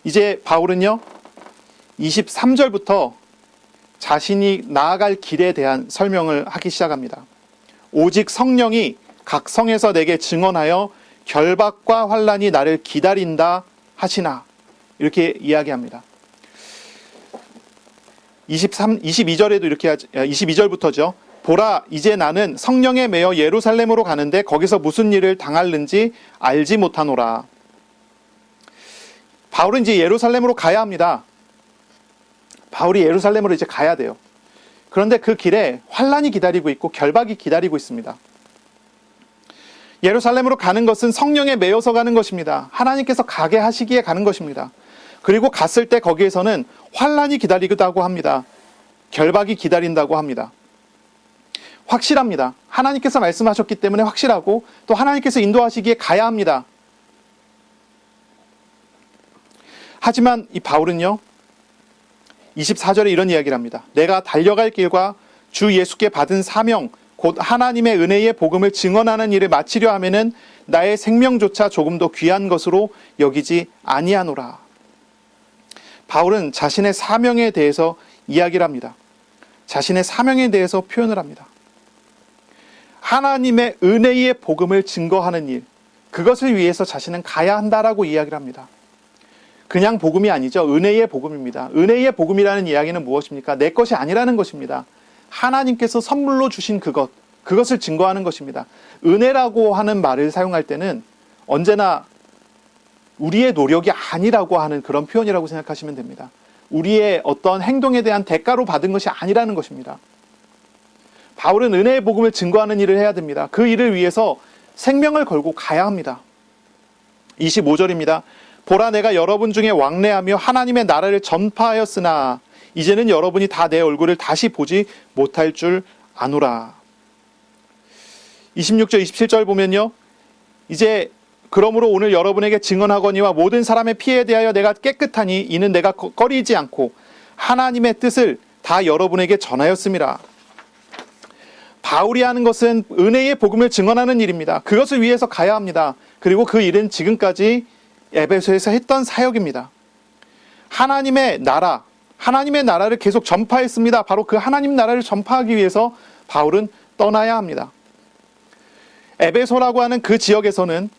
이제 바울은요, 23절부터 자신이 나아갈 길에 대한 설명을 하기 시작합니다. 오직 성령이 각 성에서 내게 증언하여 결박과 환난이 나를 기다린다 하시나, 이렇게 이야기합니다. 22절에도 이렇게 22절부터죠. 보라, 이제 나는 성령에 매여 예루살렘으로 가는데 거기서 무슨 일을 당할는지 알지 못하노라. 바울은 이제 예루살렘으로 가야 합니다. 바울이 예루살렘으로 이제 가야 돼요. 그런데 그 길에 환난이 기다리고 있고 결박이 기다리고 있습니다. 예루살렘으로 가는 것은 성령에 매여서 가는 것입니다. 하나님께서 가게 하시기에 가는 것입니다. 그리고 갔을 때 거기에서는 환난이 기다리기도 합니다. 결박이 기다린다고 합니다. 확실합니다. 하나님께서 말씀하셨기 때문에 확실하고, 또 하나님께서 인도하시기에 가야 합니다. 하지만 이 바울은요, 24절에 이런 이야기를 합니다. 내가 달려갈 길과 주 예수께 받은 사명, 곧 하나님의 은혜의 복음을 증언하는 일을 마치려 하면은 나의 생명조차 조금도 귀한 것으로 여기지 아니하노라. 바울은 자신의 사명에 대해서 이야기를 합니다. 자신의 사명에 대해서 표현을 합니다. 하나님의 은혜의 복음을 증거하는 일, 그것을 위해서 자신은 가야 한다라고 이야기를 합니다. 그냥 복음이 아니죠. 은혜의 복음입니다. 은혜의 복음이라는 이야기는 무엇입니까? 내 것이 아니라는 것입니다. 하나님께서 선물로 주신 그것을 증거하는 것입니다. 은혜라고 하는 말을 사용할 때는 언제나 우리의 노력이 아니라고 하는 그런 표현이라고 생각하시면 됩니다. 우리의 어떤 행동에 대한 대가로 받은 것이 아니라는 것입니다. 바울은 은혜의 복음을 증거하는 일을 해야 됩니다. 그 일을 위해서 생명을 걸고 가야 합니다. 25절입니다. 보라, 내가 여러분 중에 왕래하며 하나님의 나라를 전파하였으나 이제는 여러분이 다 내 얼굴을 다시 보지 못할 줄 아노라. 26절 27절 보면요, 이제 그러므로 오늘 여러분에게 증언하거니와 모든 사람의 피에 대하여 내가 깨끗하니 이는 내가 꺼리지 않고 하나님의 뜻을 다 여러분에게 전하였습니다. 바울이 하는 것은 은혜의 복음을 증언하는 일입니다. 그것을 위해서 가야 합니다. 그리고 그 일은 지금까지 에베소에서 했던 사역입니다. 하나님의 나라, 하나님의 나라를 계속 전파했습니다. 바로 그 하나님 나라를 전파하기 위해서 바울은 떠나야 합니다. 에베소라고 하는 그 지역에서는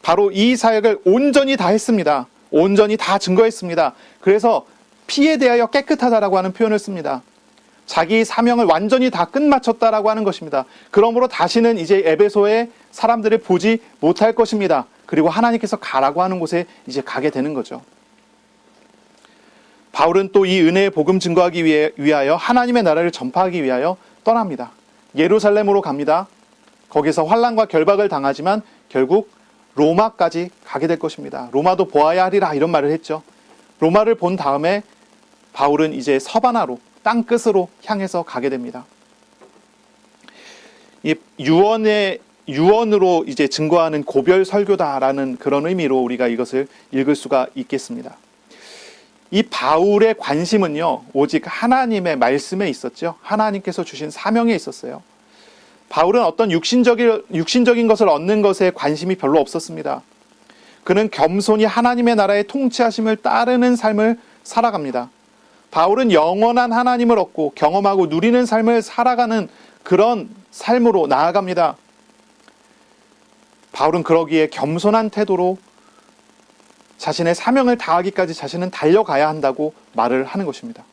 바로 이 사역을 온전히 다 했습니다. 온전히 다 증거했습니다. 그래서 피에 대하여 깨끗하다라고 하는 표현을 씁니다. 자기 사명을 완전히 다 끝마쳤다라고 하는 것입니다. 그러므로 다시는 이제 에베소의 사람들을 보지 못할 것입니다. 그리고 하나님께서 가라고 하는 곳에 이제 가게 되는 거죠. 바울은 또 이 은혜의 복음 증거하기 위하여 하나님의 나라를 전파하기 위하여 떠납니다. 예루살렘으로 갑니다. 거기서 환난과 결박을 당하지만 결국 로마까지 가게 될 것입니다. 로마도 보아야 하리라, 이런 말을 했죠. 로마를 본 다음에 바울은 이제 서바나로, 땅끝으로 향해서 가게 됩니다. 이 유언으로 이제 증거하는 고별 설교다라는 그런 의미로 우리가 이것을 읽을 수가 있겠습니다. 이 바울의 관심은요, 오직 하나님의 말씀에 있었죠. 하나님께서 주신 사명에 있었어요. 바울은 어떤 육신적인 것을 얻는 것에 관심이 별로 없었습니다. 그는 겸손히 하나님의 나라의 통치하심을 따르는 삶을 살아갑니다. 바울은 영원한 하나님을 얻고 경험하고 누리는 삶을 살아가는 그런 삶으로 나아갑니다. 바울은 그러기에 겸손한 태도로 자신의 사명을 다하기까지 자신은 달려가야 한다고 말을 하는 것입니다.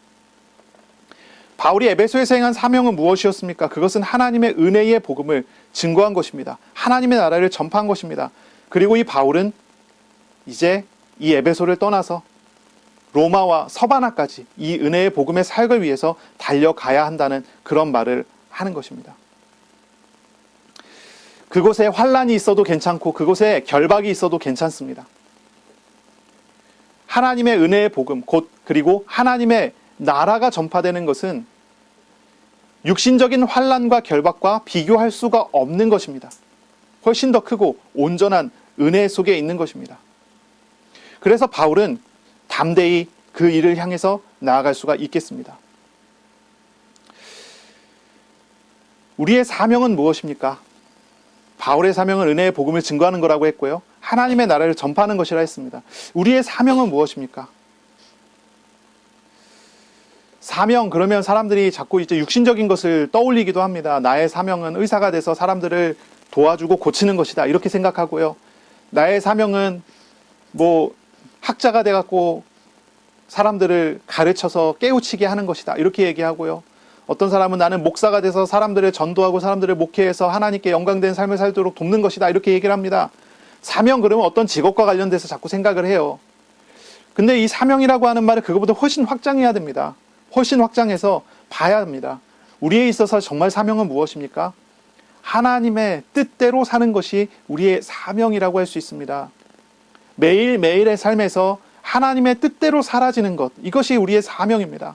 바울이 에베소에서 행한 사명은 무엇이었습니까? 그것은 하나님의 은혜의 복음을 증거한 것입니다. 하나님의 나라를 전파한 것입니다. 그리고 이 바울은 이제 이 에베소를 떠나서 로마와 서바나까지 이 은혜의 복음의 사역을 위해서 달려가야 한다는 그런 말을 하는 것입니다. 그곳에 환란이 있어도 괜찮고 그곳에 결박이 있어도 괜찮습니다. 하나님의 은혜의 복음, 곧 그리고 하나님의 나라가 전파되는 것은 육신적인 환란과 결박과 비교할 수가 없는 것입니다. 훨씬 더 크고 온전한 은혜 속에 있는 것입니다. 그래서 바울은 담대히 그 일을 향해서 나아갈 수가 있겠습니다. 우리의 사명은 무엇입니까? 바울의 사명은 은혜의 복음을 증거하는 거라고 했고요. 하나님의 나라를 전파하는 것이라 했습니다. 우리의 사명은 무엇입니까? 사명 그러면 사람들이 자꾸 이제 육신적인 것을 떠올리기도 합니다. 나의 사명은 의사가 돼서 사람들을 도와주고 고치는 것이다. 이렇게 생각하고요. 나의 사명은 학자가 돼갖고 사람들을 가르쳐서 깨우치게 하는 것이다. 이렇게 얘기하고요. 어떤 사람은 나는 목사가 돼서 사람들을 전도하고 사람들을 목회해서 하나님께 영광된 삶을 살도록 돕는 것이다. 이렇게 얘기를 합니다. 사명 그러면 어떤 직업과 관련돼서 자꾸 생각을 해요. 근데 이 사명이라고 하는 말은 그것보다 훨씬 확장해야 됩니다. 훨씬 확장해서 봐야 합니다. 우리에 있어서 정말 사명은 무엇입니까? 하나님의 뜻대로 사는 것이 우리의 사명이라고 할 수 있습니다. 매일매일의 삶에서 하나님의 뜻대로 사라지는 것, 이것이 우리의 사명입니다.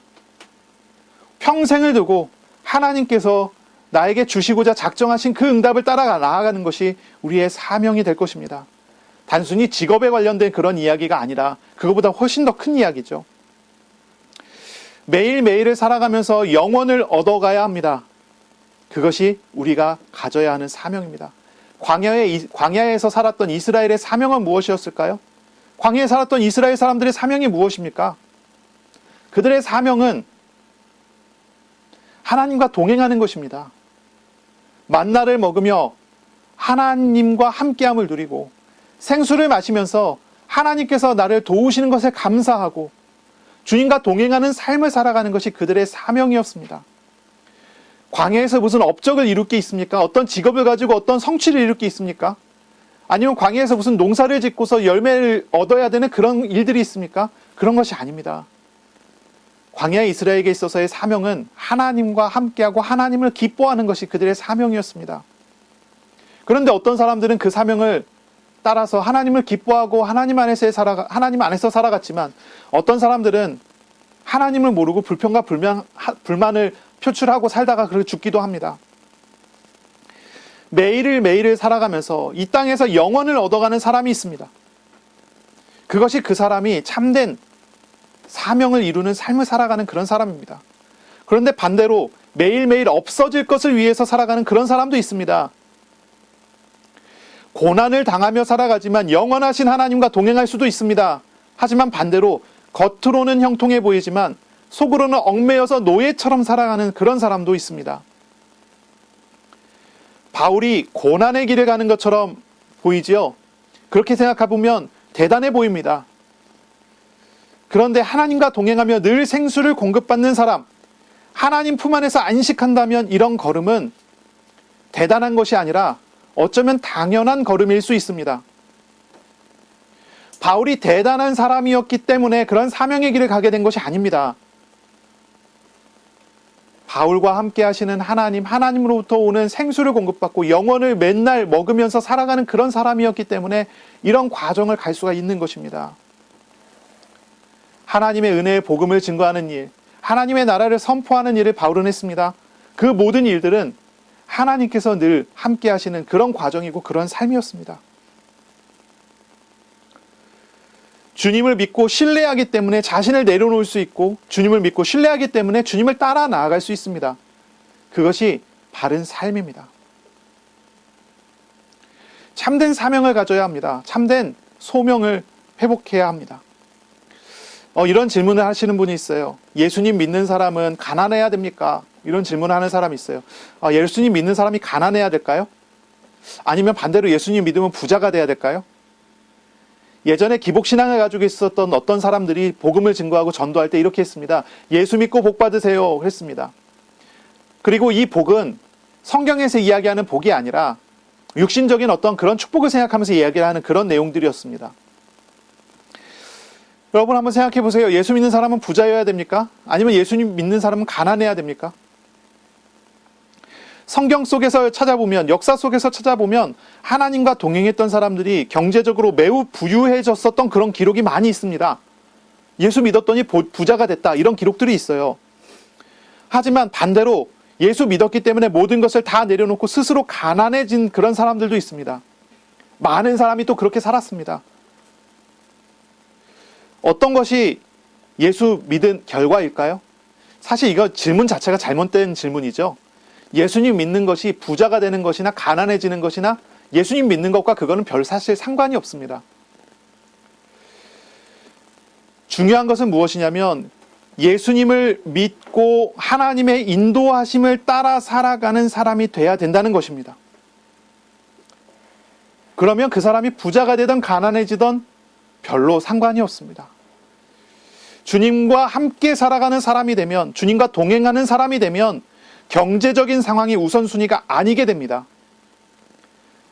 평생을 두고 하나님께서 나에게 주시고자 작정하신 그 응답을 따라 나아가는 것이 우리의 사명이 될 것입니다. 단순히 직업에 관련된 그런 이야기가 아니라 그것보다 훨씬 더 큰 이야기죠. 매일매일을 살아가면서 영혼을 얻어가야 합니다. 그것이 우리가 가져야 하는 사명입니다. 광야에서 살았던 이스라엘의 사명은 무엇이었을까요? 광야에 살았던 이스라엘 사람들의 사명이 무엇입니까? 그들의 사명은 하나님과 동행하는 것입니다. 만나를 먹으며 하나님과 함께함을 누리고 생수를 마시면서 하나님께서 나를 도우시는 것에 감사하고 주님과 동행하는 삶을 살아가는 것이 그들의 사명이었습니다. 광야에서 무슨 업적을 이룰 게 있습니까? 어떤 직업을 가지고 어떤 성취를 이룰 게 있습니까? 아니면 광야에서 무슨 농사를 짓고서 열매를 얻어야 되는 그런 일들이 있습니까? 그런 것이 아닙니다. 광야 이스라엘에게 있어서의 사명은 하나님과 함께하고 하나님을 기뻐하는 것이 그들의 사명이었습니다. 그런데 어떤 사람들은 그 사명을 따라서 하나님을 기뻐하고 하나님 안에서 살아갔지만 어떤 사람들은 하나님을 모르고 불평과 불만을 표출하고 살다가 그렇게 죽기도 합니다. 매일을 살아가면서 이 땅에서 영혼을 얻어가는 사람이 있습니다. 그것이 그 사람이 참된 사명을 이루는 삶을 살아가는 그런 사람입니다. 그런데 반대로 매일매일 없어질 것을 위해서 살아가는 그런 사람도 있습니다. 고난을 당하며 살아가지만 영원하신 하나님과 동행할 수도 있습니다. 하지만 반대로 겉으로는 형통해 보이지만 속으로는 얽매여서 노예처럼 살아가는 그런 사람도 있습니다. 바울이 고난의 길을 가는 것처럼 보이지요? 그렇게 생각해보면 대단해 보입니다. 그런데 하나님과 동행하며 늘 생수를 공급받는 사람, 하나님 품 안에서 안식한다면 이런 걸음은 대단한 것이 아니라 어쩌면 당연한 걸음일 수 있습니다. 바울이 대단한 사람이었기 때문에 그런 사명의 길을 가게 된 것이 아닙니다. 바울과 함께 하시는 하나님으로부터 오는 생수를 공급받고 영혼을 맨날 먹으면서 살아가는 그런 사람이었기 때문에 이런 과정을 갈 수가 있는 것입니다. 하나님의 은혜의 복음을 증거하는 일, 하나님의 나라를 선포하는 일을 바울은 했습니다. 그 모든 일들은 하나님께서 늘 함께 하시는 그런 과정이고 그런 삶이었습니다. 주님을 믿고 신뢰하기 때문에 자신을 내려놓을 수 있고 주님을 믿고 신뢰하기 때문에 주님을 따라 나아갈 수 있습니다. 그것이 바른 삶입니다. 참된 사명을 가져야 합니다. 참된 소명을 회복해야 합니다. 이런 질문을 하시는 분이 있어요. 예수님 믿는 사람은 가난해야 됩니까? 이런 질문을 하는 사람이 있어요. 예수님 믿는 사람이 가난해야 될까요? 아니면 반대로 예수님 믿으면 부자가 돼야 될까요? 예전에 기복신앙을 가지고 있었던 어떤 사람들이 복음을 증거하고 전도할 때 이렇게 했습니다. 예수 믿고 복 받으세요 했습니다. 그리고 이 복은 성경에서 이야기하는 복이 아니라 육신적인 어떤 그런 축복을 생각하면서 이야기하는 그런 내용들이었습니다. 여러분 한번 생각해 보세요. 예수 믿는 사람은 부자여야 됩니까? 아니면 예수님 믿는 사람은 가난해야 됩니까? 성경 속에서 찾아보면, 역사 속에서 찾아보면 하나님과 동행했던 사람들이 경제적으로 매우 부유해졌었던 그런 기록이 많이 있습니다. 예수 믿었더니 부자가 됐다, 이런 기록들이 있어요. 하지만 반대로 예수 믿었기 때문에 모든 것을 다 내려놓고 스스로 가난해진 그런 사람들도 있습니다. 많은 사람이 또 그렇게 살았습니다. 어떤 것이 예수 믿은 결과일까요? 사실 이거 질문 자체가 잘못된 질문이죠. 예수님 믿는 것이 부자가 되는 것이나 가난해지는 것이나 예수님 믿는 것과 그거는 별 사실 상관이 없습니다. 중요한 것은 무엇이냐면 예수님을 믿고 하나님의 인도하심을 따라 살아가는 사람이 돼야 된다는 것입니다. 그러면 그 사람이 부자가 되든 가난해지든 별로 상관이 없습니다. 주님과 함께 살아가는 사람이 되면, 주님과 동행하는 사람이 되면 경제적인 상황이 우선순위가 아니게 됩니다.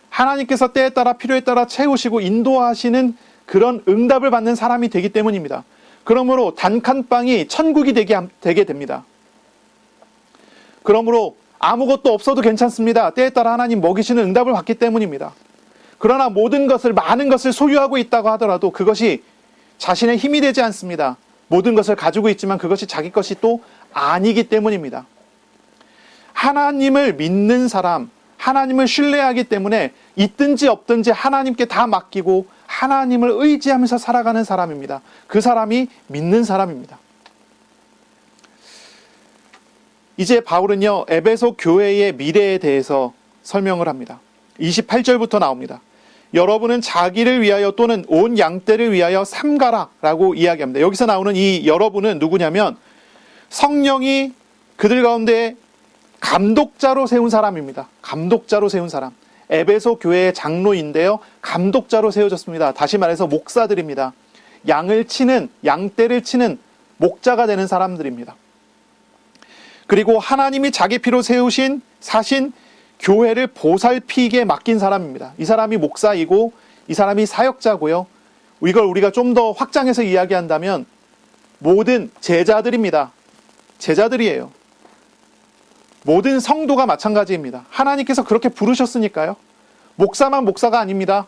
하나님께서 때에 따라 필요에 따라 채우시고 인도하시는 그런 응답을 받는 사람이 되기 때문입니다. 그러므로 단칸방이 천국이 되게 됩니다. 그러므로 아무것도 없어도 괜찮습니다. 때에 따라 하나님 먹이시는 응답을 받기 때문입니다. 그러나 모든 것을, 많은 것을 소유하고 있다고 하더라도 그것이 자신의 힘이 되지 않습니다. 모든 것을 가지고 있지만 그것이 자기 것이 또 아니기 때문입니다. 하나님을 믿는 사람, 하나님을 신뢰하기 때문에 있든지 없든지 하나님께 다 맡기고 하나님을 의지하면서 살아가는 사람입니다. 그 사람이 믿는 사람입니다. 이제 바울은요, 에베소 교회의 미래에 대해서 설명을 합니다. 28절부터 나옵니다. 여러분은 자기를 위하여 또는 온 양떼를 위하여 삼가라 라고 이야기합니다. 여기서 나오는 이 여러분은 누구냐면 성령이 그들 가운데 감독자로 세운 사람입니다. 감독자로 세운 사람. 에베소 교회의 장로인데요, 감독자로 세워졌습니다. 다시 말해서 목사들입니다. 양떼를 치는 목자가 되는 사람들입니다. 그리고 하나님이 자기 피로 사신 교회를 보살피게 맡긴 사람입니다. 이 사람이 목사이고 이 사람이 사역자고요. 이걸 우리가 좀 더 확장해서 이야기한다면 모든 제자들입니다. 제자들이에요. 모든 성도가 마찬가지입니다. 하나님께서 그렇게 부르셨으니까요. 목사만 목사가 아닙니다.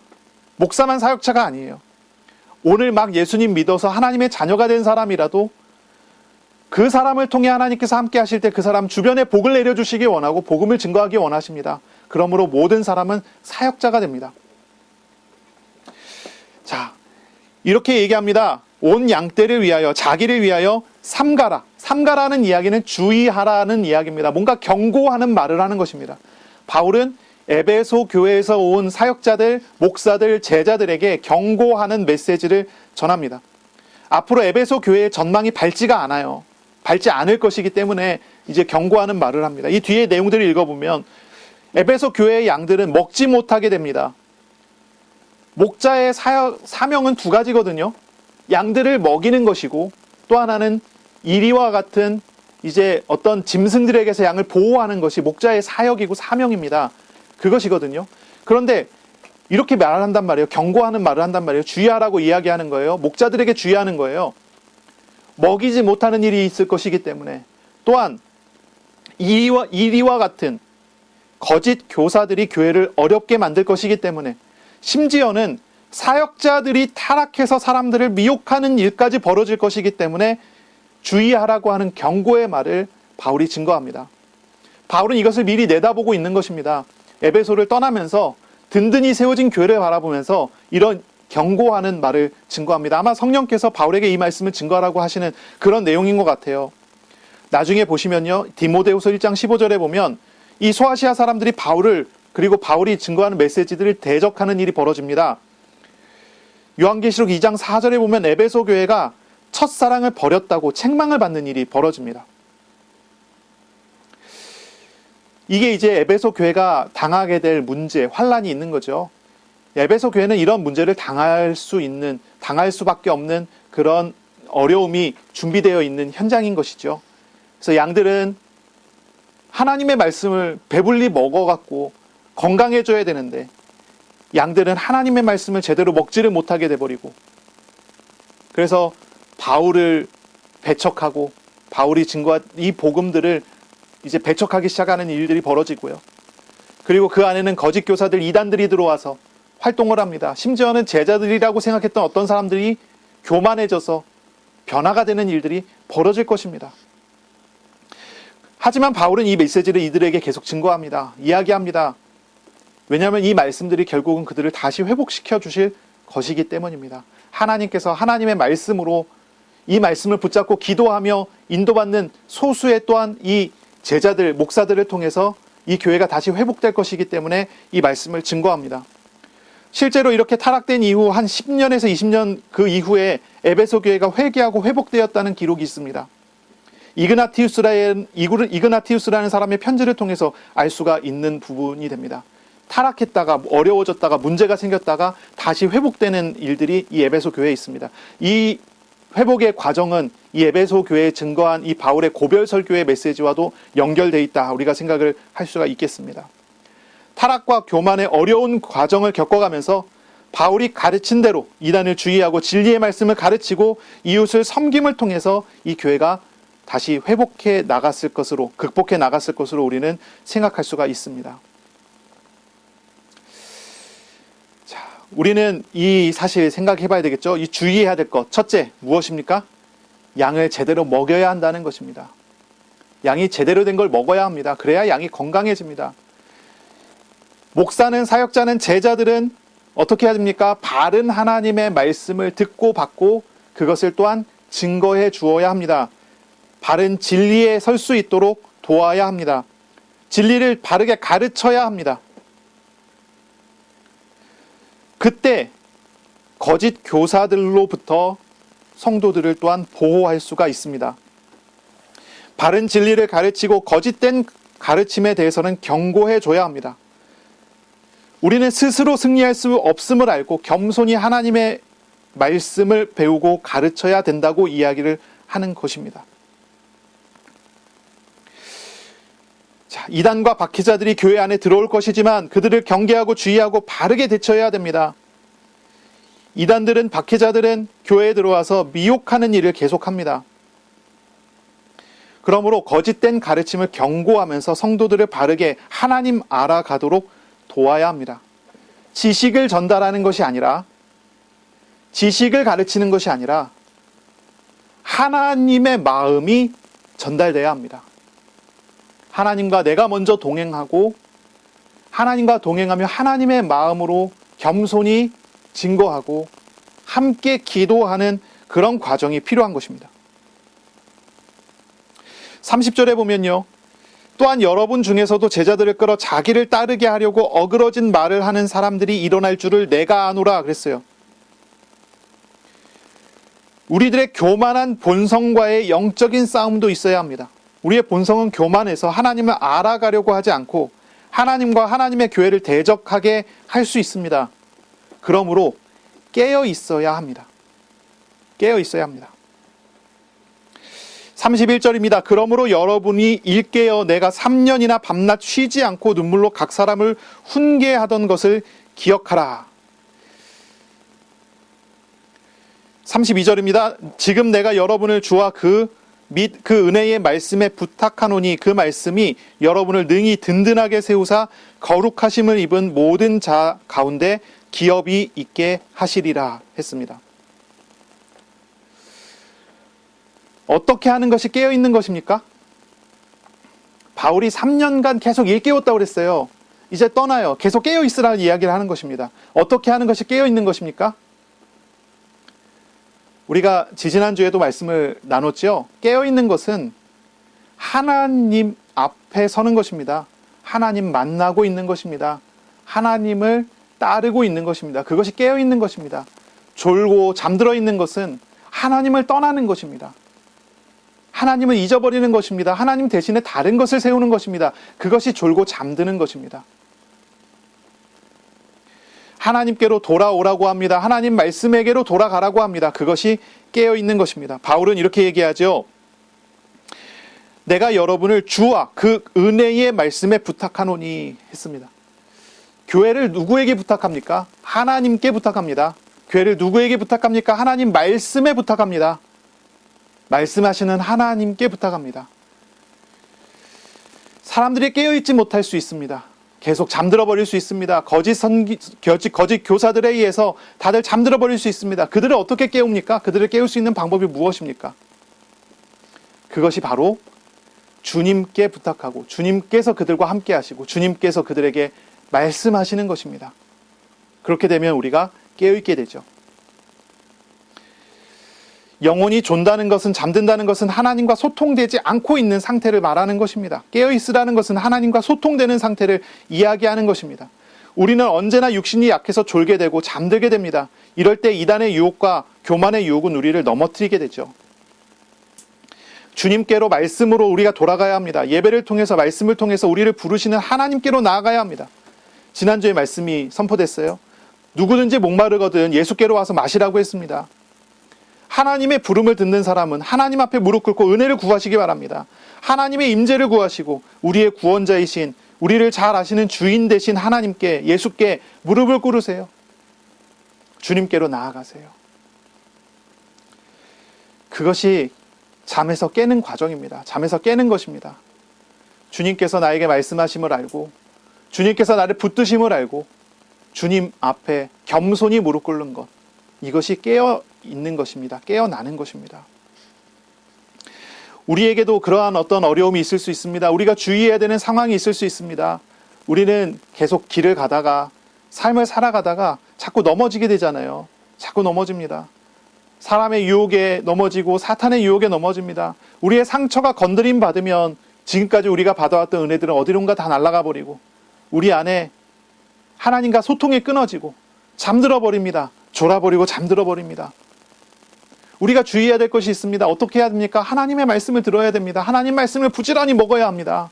목사만 사역자가 아니에요. 오늘 막 예수님 믿어서 하나님의 자녀가 된 사람이라도 그 사람을 통해 하나님께서 함께 하실 때 그 사람 주변에 복을 내려주시기 원하고 복음을 증거하기 원하십니다. 그러므로 모든 사람은 사역자가 됩니다. 자, 이렇게 얘기합니다. 온 양떼를 위하여, 자기를 위하여 삼가라. 삼가라는 이야기는 주의하라는 이야기입니다. 뭔가 경고하는 말을 하는 것입니다. 바울은 에베소 교회에서 온 사역자들, 목사들, 제자들에게 경고하는 메시지를 전합니다. 앞으로 에베소 교회의 전망이 밝지가 않아요. 밝지 않을 것이기 때문에 이제 경고하는 말을 합니다. 이 뒤에 내용들을 읽어보면 에베소 교회의 양들은 먹지 못하게 됩니다. 목자의 사명은 두 가지거든요. 양들을 먹이는 것이고 또 하나는 이리와 같은 이제 어떤 짐승들에게서 양을 보호하는 것이 목자의 사역이고 사명입니다. 그것이거든요. 그런데 이렇게 말을 한단 말이에요. 경고하는 말을 한단 말이에요. 주의하라고 이야기하는 거예요. 목자들에게 주의하는 거예요. 먹이지 못하는 일이 있을 것이기 때문에. 또한 이리와 같은 거짓 교사들이 교회를 어렵게 만들 것이기 때문에, 심지어는 사역자들이 타락해서 사람들을 미혹하는 일까지 벌어질 것이기 때문에 주의하라고 하는 경고의 말을 바울이 증거합니다. 바울은 이것을 미리 내다보고 있는 것입니다. 에베소를 떠나면서 든든히 세워진 교회를 바라보면서 이런 경고하는 말을 증거합니다. 아마 성령께서 바울에게 이 말씀을 증거하라고 하시는 그런 내용인 것 같아요. 나중에 보시면요, 디모데후서 1장 15절에 보면 이 소아시아 사람들이 바울을, 그리고 바울이 증거하는 메시지들을 대적하는 일이 벌어집니다. 요한계시록 2장 4절에 보면 에베소 교회가 첫사랑을 버렸다고 책망을 받는 일이 벌어집니다. 이게 이제 에베소 교회가 당하게 될 문제, 환란이 있는 거죠. 에베소 교회는 이런 문제를 당할 수밖에 없는 그런 어려움이 준비되어 있는 현장인 것이죠. 그래서 양들은 하나님의 말씀을 배불리 먹어갖고 건강해져야 되는데 양들은 하나님의 말씀을 제대로 먹지를 못하게 돼버리고, 그래서 바울을 배척하고 바울이 증거한 이 복음들을 이제 배척하기 시작하는 일들이 벌어지고요. 그리고 그 안에는 거짓 교사들, 이단들이 들어와서 활동을 합니다. 심지어는 제자들이라고 생각했던 어떤 사람들이 교만해져서 변화가 되는 일들이 벌어질 것입니다. 하지만 바울은 이 메시지를 이들에게 계속 증거합니다. 이야기합니다. 왜냐하면 이 말씀들이 결국은 그들을 다시 회복시켜 주실 것이기 때문입니다. 하나님께서 하나님의 말씀으로 이 말씀을 붙잡고 기도하며 인도받는 소수의 또한 이 제자들, 목사들을 통해서 이 교회가 다시 회복될 것이기 때문에 이 말씀을 증거합니다. 실제로 이렇게 타락된 이후 한 10년에서 20년 그 이후에 에베소 교회가 회개하고 회복되었다는 기록이 있습니다. 이그나티우스라는 사람의 편지를 통해서 알 수가 있는 부분이 됩니다. 타락했다가 어려워졌다가 문제가 생겼다가 다시 회복되는 일들이 이 에베소 교회에 있습니다. 이 회복의 과정은 이 에베소 교회에 증거한 이 바울의 고별 설교의 메시지와도 연결되어 있다, 우리가 생각을 할 수가 있겠습니다. 타락과 교만의 어려운 과정을 겪어가면서 바울이 가르친 대로 이단을 주의하고 진리의 말씀을 가르치고 이웃을 섬김을 통해서 이 교회가 다시 극복해 나갔을 것으로 우리는 생각할 수가 있습니다. 자, 우리는 이 사실 생각해 봐야 되겠죠. 이 주의해야 될 것, 첫째 무엇입니까? 양을 제대로 먹여야 한다는 것입니다. 양이 제대로 된 걸 먹어야 합니다. 그래야 양이 건강해집니다. 목사는, 사역자는, 제자들은 어떻게 해야 됩니까? 바른 하나님의 말씀을 듣고 받고 그것을 또한 증거해 주어야 합니다. 바른 진리에 설 수 있도록 도와야 합니다. 진리를 바르게 가르쳐야 합니다. 그때 거짓 교사들로부터 성도들을 또한 보호할 수가 있습니다. 바른 진리를 가르치고 거짓된 가르침에 대해서는 경고해 줘야 합니다. 우리는 스스로 승리할 수 없음을 알고 겸손히 하나님의 말씀을 배우고 가르쳐야 된다고 이야기를 하는 것입니다. 자, 이단과 박해자들이 교회 안에 들어올 것이지만 그들을 경계하고 주의하고 바르게 대처해야 됩니다. 이단들은, 박해자들은 교회에 들어와서 미혹하는 일을 계속합니다. 그러므로 거짓된 가르침을 경고하면서 성도들을 바르게 하나님 알아가도록 도와야 합니다. 지식을 전달하는 것이 아니라, 지식을 가르치는 것이 아니라 하나님의 마음이 전달돼야 합니다. 하나님과 내가 먼저 동행하고 하나님과 동행하며 하나님의 마음으로 겸손히 증거하고 함께 기도하는 그런 과정이 필요한 것입니다. 30절에 보면요, 또한 여러분 중에서도 제자들을 끌어 자기를 따르게 하려고 어그러진 말을 하는 사람들이 일어날 줄을 내가 아노라 그랬어요. 우리들의 교만한 본성과의 영적인 싸움도 있어야 합니다. 우리의 본성은 교만해서 하나님을 알아가려고 하지 않고 하나님과 하나님의 교회를 대적하게 할 수 있습니다. 그러므로 깨어 있어야 합니다. 깨어 있어야 합니다. 31절입니다. 그러므로 여러분이 일깨어 내가 3년이나 밤낮 쉬지 않고 눈물로 각 사람을 훈계하던 것을 기억하라. 32절입니다. 지금 내가 여러분을 주와 그 은혜의 말씀에 부탁하노니 그 말씀이 여러분을 능히 든든하게 세우사 거룩하심을 입은 모든 자 가운데 기업이 있게 하시리라 했습니다. 어떻게 하는 것이 깨어있는 것입니까? 바울이 3년간 계속 일깨웠다고 그랬어요. 이제 떠나요. 계속 깨어있으라는 이야기를 하는 것입니다. 어떻게 하는 것이 깨어있는 것입니까? 우리가 지지난주에도 말씀을 나눴죠. 깨어있는 것은 하나님 앞에 서는 것입니다. 하나님 만나고 있는 것입니다. 하나님을 따르고 있는 것입니다. 그것이 깨어있는 것입니다. 졸고 잠들어 있는 것은 하나님을 떠나는 것입니다. 하나님을 잊어버리는 것입니다. 하나님 대신에 다른 것을 세우는 것입니다. 그것이 졸고 잠드는 것입니다. 하나님께로 돌아오라고 합니다. 하나님 말씀에게로 돌아가라고 합니다. 그것이 깨어있는 것입니다. 바울은 이렇게 얘기하죠. 내가 여러분을 주와 그 은혜의 말씀에 부탁하노니 했습니다. 교회를 누구에게 부탁합니까? 하나님께 부탁합니다. 교회를 누구에게 부탁합니까? 하나님 말씀에 부탁합니다. 말씀하시는 하나님께 부탁합니다. 사람들이 깨어있지 못할 수 있습니다. 계속 잠들어 버릴 수 있습니다. 거짓 교사들에 의해서 다들 잠들어 버릴 수 있습니다. 그들을 어떻게 깨웁니까? 그들을 깨울 수 있는 방법이 무엇입니까? 그것이 바로 주님께 부탁하고 주님께서 그들과 함께 하시고 주님께서 그들에게 말씀하시는 것입니다. 그렇게 되면 우리가 깨어있게 되죠. 영혼이 존다는 것은, 잠든다는 것은 하나님과 소통되지 않고 있는 상태를 말하는 것입니다. 깨어있으라는 것은 하나님과 소통되는 상태를 이야기하는 것입니다. 우리는 언제나 육신이 약해서 졸게 되고 잠들게 됩니다. 이럴 때 이단의 유혹과 교만의 유혹은 우리를 넘어뜨리게 되죠. 주님께로 말씀으로 우리가 돌아가야 합니다. 예배를 통해서, 말씀을 통해서 우리를 부르시는 하나님께로 나아가야 합니다. 지난주에 말씀이 선포됐어요. 누구든지 목마르거든 예수께로 와서 마시라고 했습니다. 하나님의 부름을 듣는 사람은 하나님 앞에 무릎 꿇고 은혜를 구하시기 바랍니다. 하나님의 임재를 구하시고 우리의 구원자이신, 우리를 잘 아시는 주인 되신 하나님께, 예수께 무릎을 꿇으세요. 주님께로 나아가세요. 그것이 잠에서 깨는 과정입니다. 잠에서 깨는 것입니다. 주님께서 나에게 말씀하심을 알고, 주님께서 나를 붙드심을 알고 주님 앞에 겸손히 무릎 꿇는 것, 이것이 깨어 있는 것입니다. 깨어나는 것입니다. 우리에게도 그러한 어떤 어려움이 있을 수 있습니다. 우리가 주의해야 되는 상황이 있을 수 있습니다. 우리는 계속 길을 가다가, 삶을 살아가다가 자꾸 넘어지게 되잖아요. 자꾸 넘어집니다. 사람의 유혹에 넘어지고 사탄의 유혹에 넘어집니다. 우리의 상처가 건드림 받으면 지금까지 우리가 받아왔던 은혜들은 어디론가 다 날아가 버리고 우리 안에 하나님과 소통이 끊어지고 잠들어 버립니다. 졸아버리고 잠들어 버립니다. 우리가 주의해야 될 것이 있습니다. 어떻게 해야 됩니까? 하나님의 말씀을 들어야 됩니다. 하나님 말씀을 부지런히 먹어야 합니다.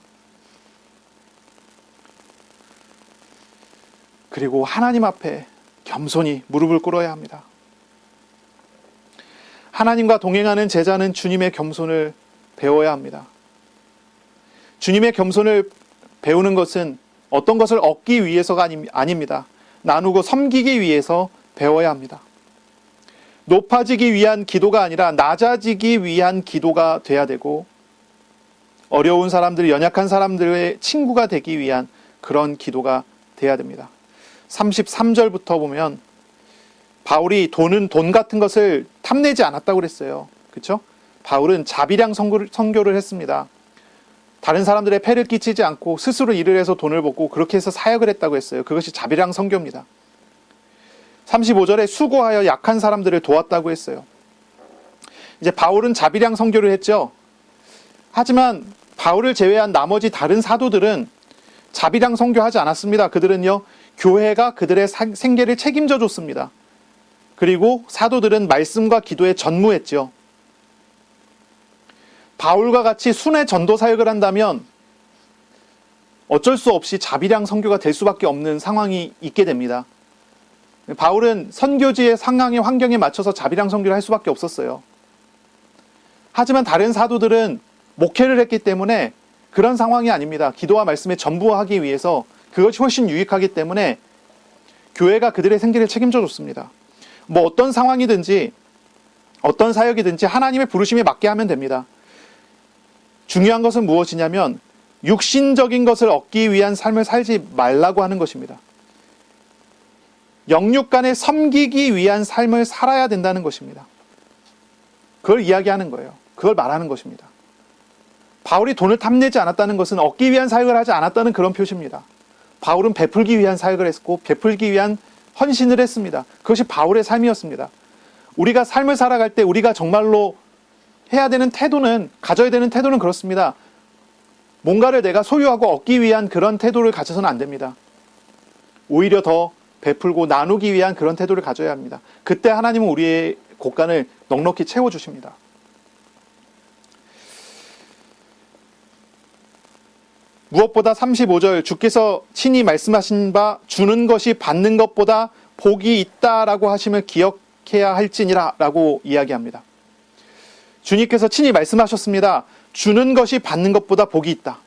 그리고 하나님 앞에 겸손히 무릎을 꿇어야 합니다. 하나님과 동행하는 제자는 주님의 겸손을 배워야 합니다. 주님의 겸손을 배우는 것은 어떤 것을 얻기 위해서가 아닙니다. 나누고 섬기기 위해서 배워야 합니다. 높아지기 위한 기도가 아니라 낮아지기 위한 기도가 돼야 되고, 어려운 사람들, 연약한 사람들의 친구가 되기 위한 그런 기도가 돼야 됩니다. 33절부터 보면 바울이 돈 같은 것을 탐내지 않았다고 그랬어요. 그렇죠? 바울은 자비량 선교를 했습니다. 다른 사람들의 폐를 끼치지 않고 스스로 일을 해서 돈을 벌고 그렇게 해서 사역을 했다고 했어요. 그것이 자비량 선교입니다. 35절에 수고하여 약한 사람들을 도왔다고 했어요. 이제 바울은 자비량 선교를 했죠. 하지만 바울을 제외한 나머지 다른 사도들은 자비량 선교하지 않았습니다. 그들은요, 교회가 그들의 생계를 책임져 줬습니다. 그리고 사도들은 말씀과 기도에 전무했죠. 바울과 같이 순회 전도 사역을 한다면 어쩔 수 없이 자비량 선교가 될 수밖에 없는 상황이 있게 됩니다. 바울은 선교지의 상황의 환경에 맞춰서 자비량 선교를 할 수밖에 없었어요. 하지만 다른 사도들은 목회를 했기 때문에 그런 상황이 아닙니다. 기도와 말씀에 전부하기 위해서 그것이 훨씬 유익하기 때문에 교회가 그들의 생계를 책임져 줬습니다. 뭐 어떤 상황이든지 어떤 사역이든지 하나님의 부르심에 맞게 하면 됩니다. 중요한 것은 무엇이냐면 육신적인 것을 얻기 위한 삶을 살지 말라고 하는 것입니다. 영육간에 섬기기 위한 삶을 살아야 된다는 것입니다. 그걸 이야기하는 거예요. 그걸 말하는 것입니다. 바울이 돈을 탐내지 않았다는 것은 얻기 위한 사역을 하지 않았다는 그런 표시입니다. 바울은 베풀기 위한 사역을 했고 베풀기 위한 헌신을 했습니다. 그것이 바울의 삶이었습니다. 우리가 삶을 살아갈 때 우리가 정말로 해야 되는 태도는, 가져야 되는 태도는 그렇습니다. 뭔가를 내가 소유하고 얻기 위한 그런 태도를 가져서는 안 됩니다. 오히려 더 베풀고 나누기 위한 그런 태도를 가져야 합니다. 그때 하나님은 우리의 곳간을 넉넉히 채워주십니다. 무엇보다 35절 주께서 친히 말씀하신 바 주는 것이 받는 것보다 복이 있다라고 하심을 기억해야 할지니라 라고 이야기합니다. 주님께서 친히 말씀하셨습니다. 주는 것이 받는 것보다 복이 있다.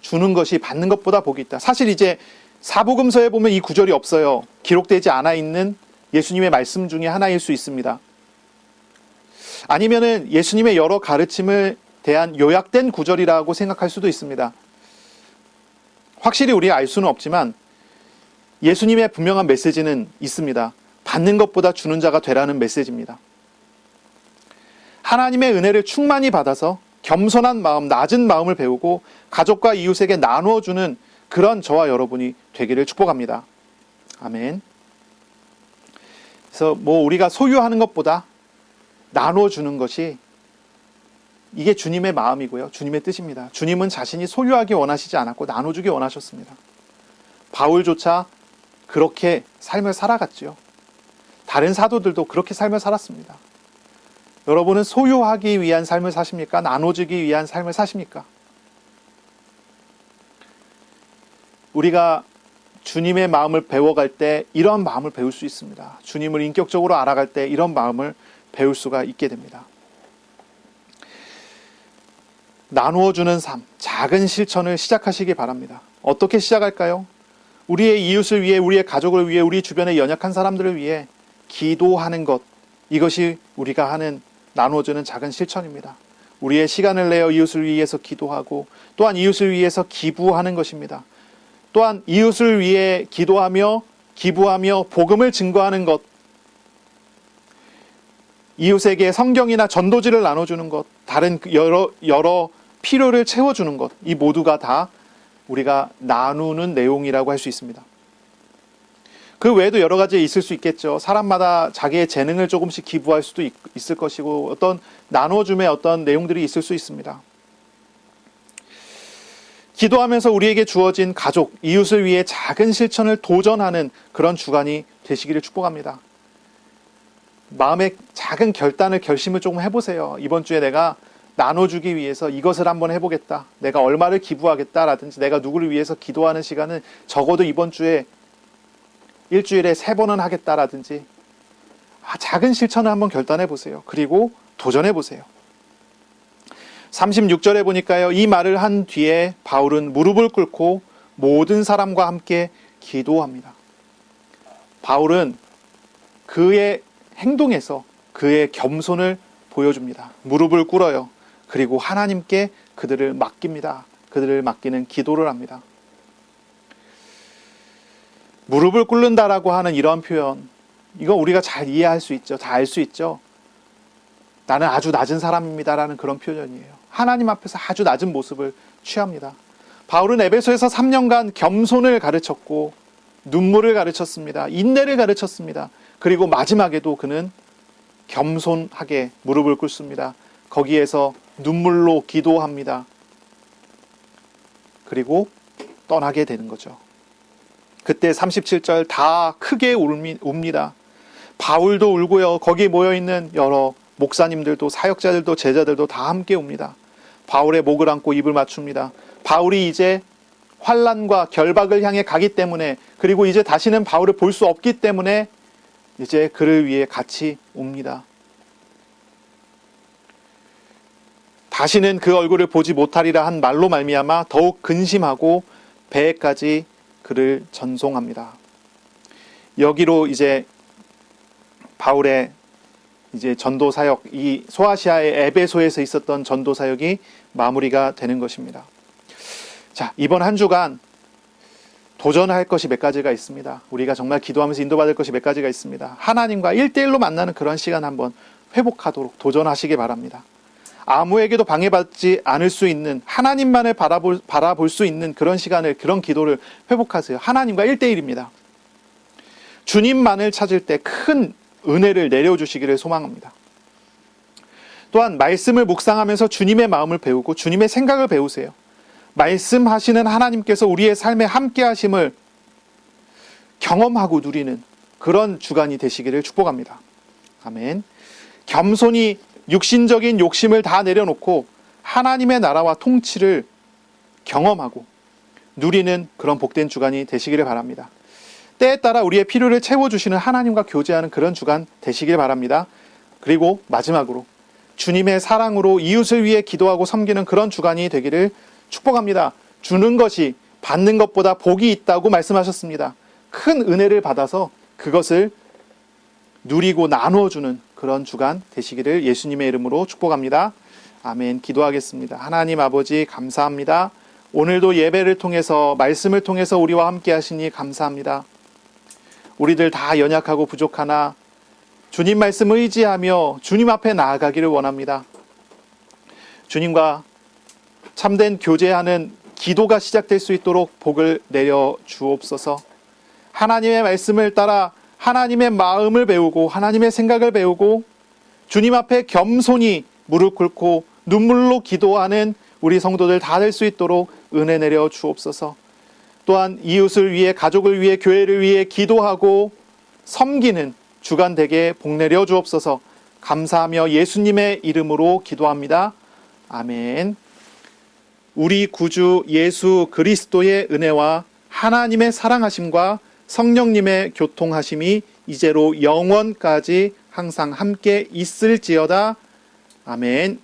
주는 것이 받는 것보다 복이 있다. 사실 이제 사복음서에 보면 이 구절이 없어요. 기록되지 않아 있는 예수님의 말씀 중에 하나일 수 있습니다. 아니면은 예수님의 여러 가르침을 대한 요약된 구절이라고 생각할 수도 있습니다. 확실히 우리가 알 수는 없지만 예수님의 분명한 메시지는 있습니다. 받는 것보다 주는 자가 되라는 메시지입니다. 하나님의 은혜를 충만히 받아서 겸손한 마음, 낮은 마음을 배우고 가족과 이웃에게 나누어주는 그런 저와 여러분이 되기를 축복합니다. 아멘. 그래서 우리가 소유하는 것보다 나누어주는 것이 이게 주님의 마음이고요. 주님의 뜻입니다. 주님은 자신이 소유하기 원하시지 않았고 나눠주기 원하셨습니다. 바울조차 그렇게 삶을 살아갔지요. 다른 사도들도 그렇게 삶을 살았습니다. 여러분은 소유하기 위한 삶을 사십니까? 나눠주기 위한 삶을 사십니까? 우리가 주님의 마음을 배워갈 때 이런 마음을 배울 수 있습니다. 주님을 인격적으로 알아갈 때 이런 마음을 배울 수가 있게 됩니다. 나누어주는 삶, 작은 실천을 시작하시기 바랍니다. 어떻게 시작할까요? 우리의 이웃을 위해, 우리의 가족을 위해, 우리 주변의 연약한 사람들을 위해 기도하는 것, 이것이 우리가 하는 나누어주는 작은 실천입니다. 우리의 시간을 내어 이웃을 위해서 기도하고 또한 이웃을 위해서 기부하는 것입니다. 또한 이웃을 위해 기도하며 기부하며 복음을 증거하는 것, 이웃에게 성경이나 전도지를 나눠주는 것, 다른 여러 필요를 채워주는 것, 이 모두가 다 우리가 나누는 내용이라고 할 수 있습니다. 그 외에도 여러 가지 있을 수 있겠죠. 사람마다 자기의 재능을 조금씩 기부할 수도 있을 것이고 어떤 나눠줌의 어떤 내용들이 있을 수 있습니다. 기도하면서 우리에게 주어진 가족, 이웃을 위해 작은 실천을 도전하는 그런 주간이 되시기를 축복합니다. 마음의 작은 결심을 조금 해보세요. 이번 주에 내가 나눠주기 위해서 이것을 한번 해보겠다. 내가 얼마를 기부하겠다라든지 내가 누구를 위해서 기도하는 시간은 적어도 이번 주에 일주일에 3번은 하겠다라든지 작은 실천을 한번 결단해보세요. 그리고 도전해보세요. 36절에 보니까요. 이 말을 한 뒤에 바울은 무릎을 꿇고 모든 사람과 함께 기도합니다. 바울은 그의 행동에서 그의 겸손을 보여줍니다. 무릎을 꿇어요. 그리고 하나님께 그들을 맡깁니다. 그들을 맡기는 기도를 합니다. 무릎을 꿇는다라고 하는 이런 표현, 이거 우리가 잘 이해할 수 있죠. 다 알 수 있죠. 나는 아주 낮은 사람입니다라는 그런 표현이에요. 하나님 앞에서 아주 낮은 모습을 취합니다. 바울은 에베소에서 3년간 겸손을 가르쳤고 눈물을 가르쳤습니다. 인내를 가르쳤습니다. 그리고 마지막에도 그는 겸손하게 무릎을 꿇습니다. 거기에서 눈물로 기도합니다. 그리고 떠나게 되는 거죠. 그때 37절 다 크게 웁니다. 바울도 울고요. 거기에 모여있는 여러 목사님들도 사역자들도 제자들도 다 함께 웁니다. 바울의 목을 안고 입을 맞춥니다. 바울이 이제 환난과 결박을 향해 가기 때문에, 그리고 이제 다시는 바울을 볼 수 없기 때문에 이제 그를 위해 같이 웁니다. 다시는 그 얼굴을 보지 못하리라 한 말로 말미암아 더욱 근심하고 배에까지 그를 전송합니다. 여기로 이제 바울의 이제 전도 사역, 이 소아시아의 에베소에서 있었던 전도 사역이 마무리가 되는 것입니다. 자, 이번 한 주간 도전할 것이 몇 가지가 있습니다. 우리가 정말 기도하면서 인도받을 것이 몇 가지가 있습니다. 하나님과 1대1로 만나는 그런 시간 한번 회복하도록 도전하시기 바랍니다. 아무에게도 방해받지 않을 수 있는, 하나님만을 바라볼 수 있는 그런 시간을, 그런 기도를 회복하세요. 하나님과 1대1입니다. 주님만을 찾을 때 큰 은혜를 내려주시기를 소망합니다. 또한 말씀을 묵상하면서 주님의 마음을 배우고 주님의 생각을 배우세요. 말씀하시는 하나님께서 우리의 삶에 함께 하심을 경험하고 누리는 그런 주간이 되시기를 축복합니다. 아멘. 겸손히 육신적인 욕심을 다 내려놓고 하나님의 나라와 통치를 경험하고 누리는 그런 복된 주간이 되시기를 바랍니다. 때에 따라 우리의 필요를 채워주시는 하나님과 교제하는 그런 주간 되시길 바랍니다. 그리고 마지막으로 주님의 사랑으로 이웃을 위해 기도하고 섬기는 그런 주간이 되기를 축복합니다. 주는 것이 받는 것보다 복이 있다고 말씀하셨습니다. 큰 은혜를 받아서 그것을 누리고 나누어주는 그런 주간 되시기를 예수님의 이름으로 축복합니다. 아멘. 기도하겠습니다. 하나님 아버지 감사합니다. 오늘도 예배를 통해서 말씀을 통해서 우리와 함께 하시니 감사합니다. 우리들 다 연약하고 부족하나 주님 말씀 의지하며 주님 앞에 나아가기를 원합니다. 주님과 참된 교제하는 기도가 시작될 수 있도록 복을 내려 주옵소서. 하나님의 말씀을 따라 하나님의 마음을 배우고 하나님의 생각을 배우고 주님 앞에 겸손히 무릎 꿇고 눈물로 기도하는 우리 성도들 다 될 수 있도록 은혜 내려 주옵소서. 또한 이웃을 위해, 가족을 위해, 교회를 위해 기도하고 섬기는 주간 되게 복 내려 주옵소서. 감사하며 예수님의 이름으로 기도합니다. 아멘. 우리 구주 예수 그리스도의 은혜와 하나님의 사랑하심과 성령님의 교통하심이 이제로 영원까지 항상 함께 있을지어다. 아멘.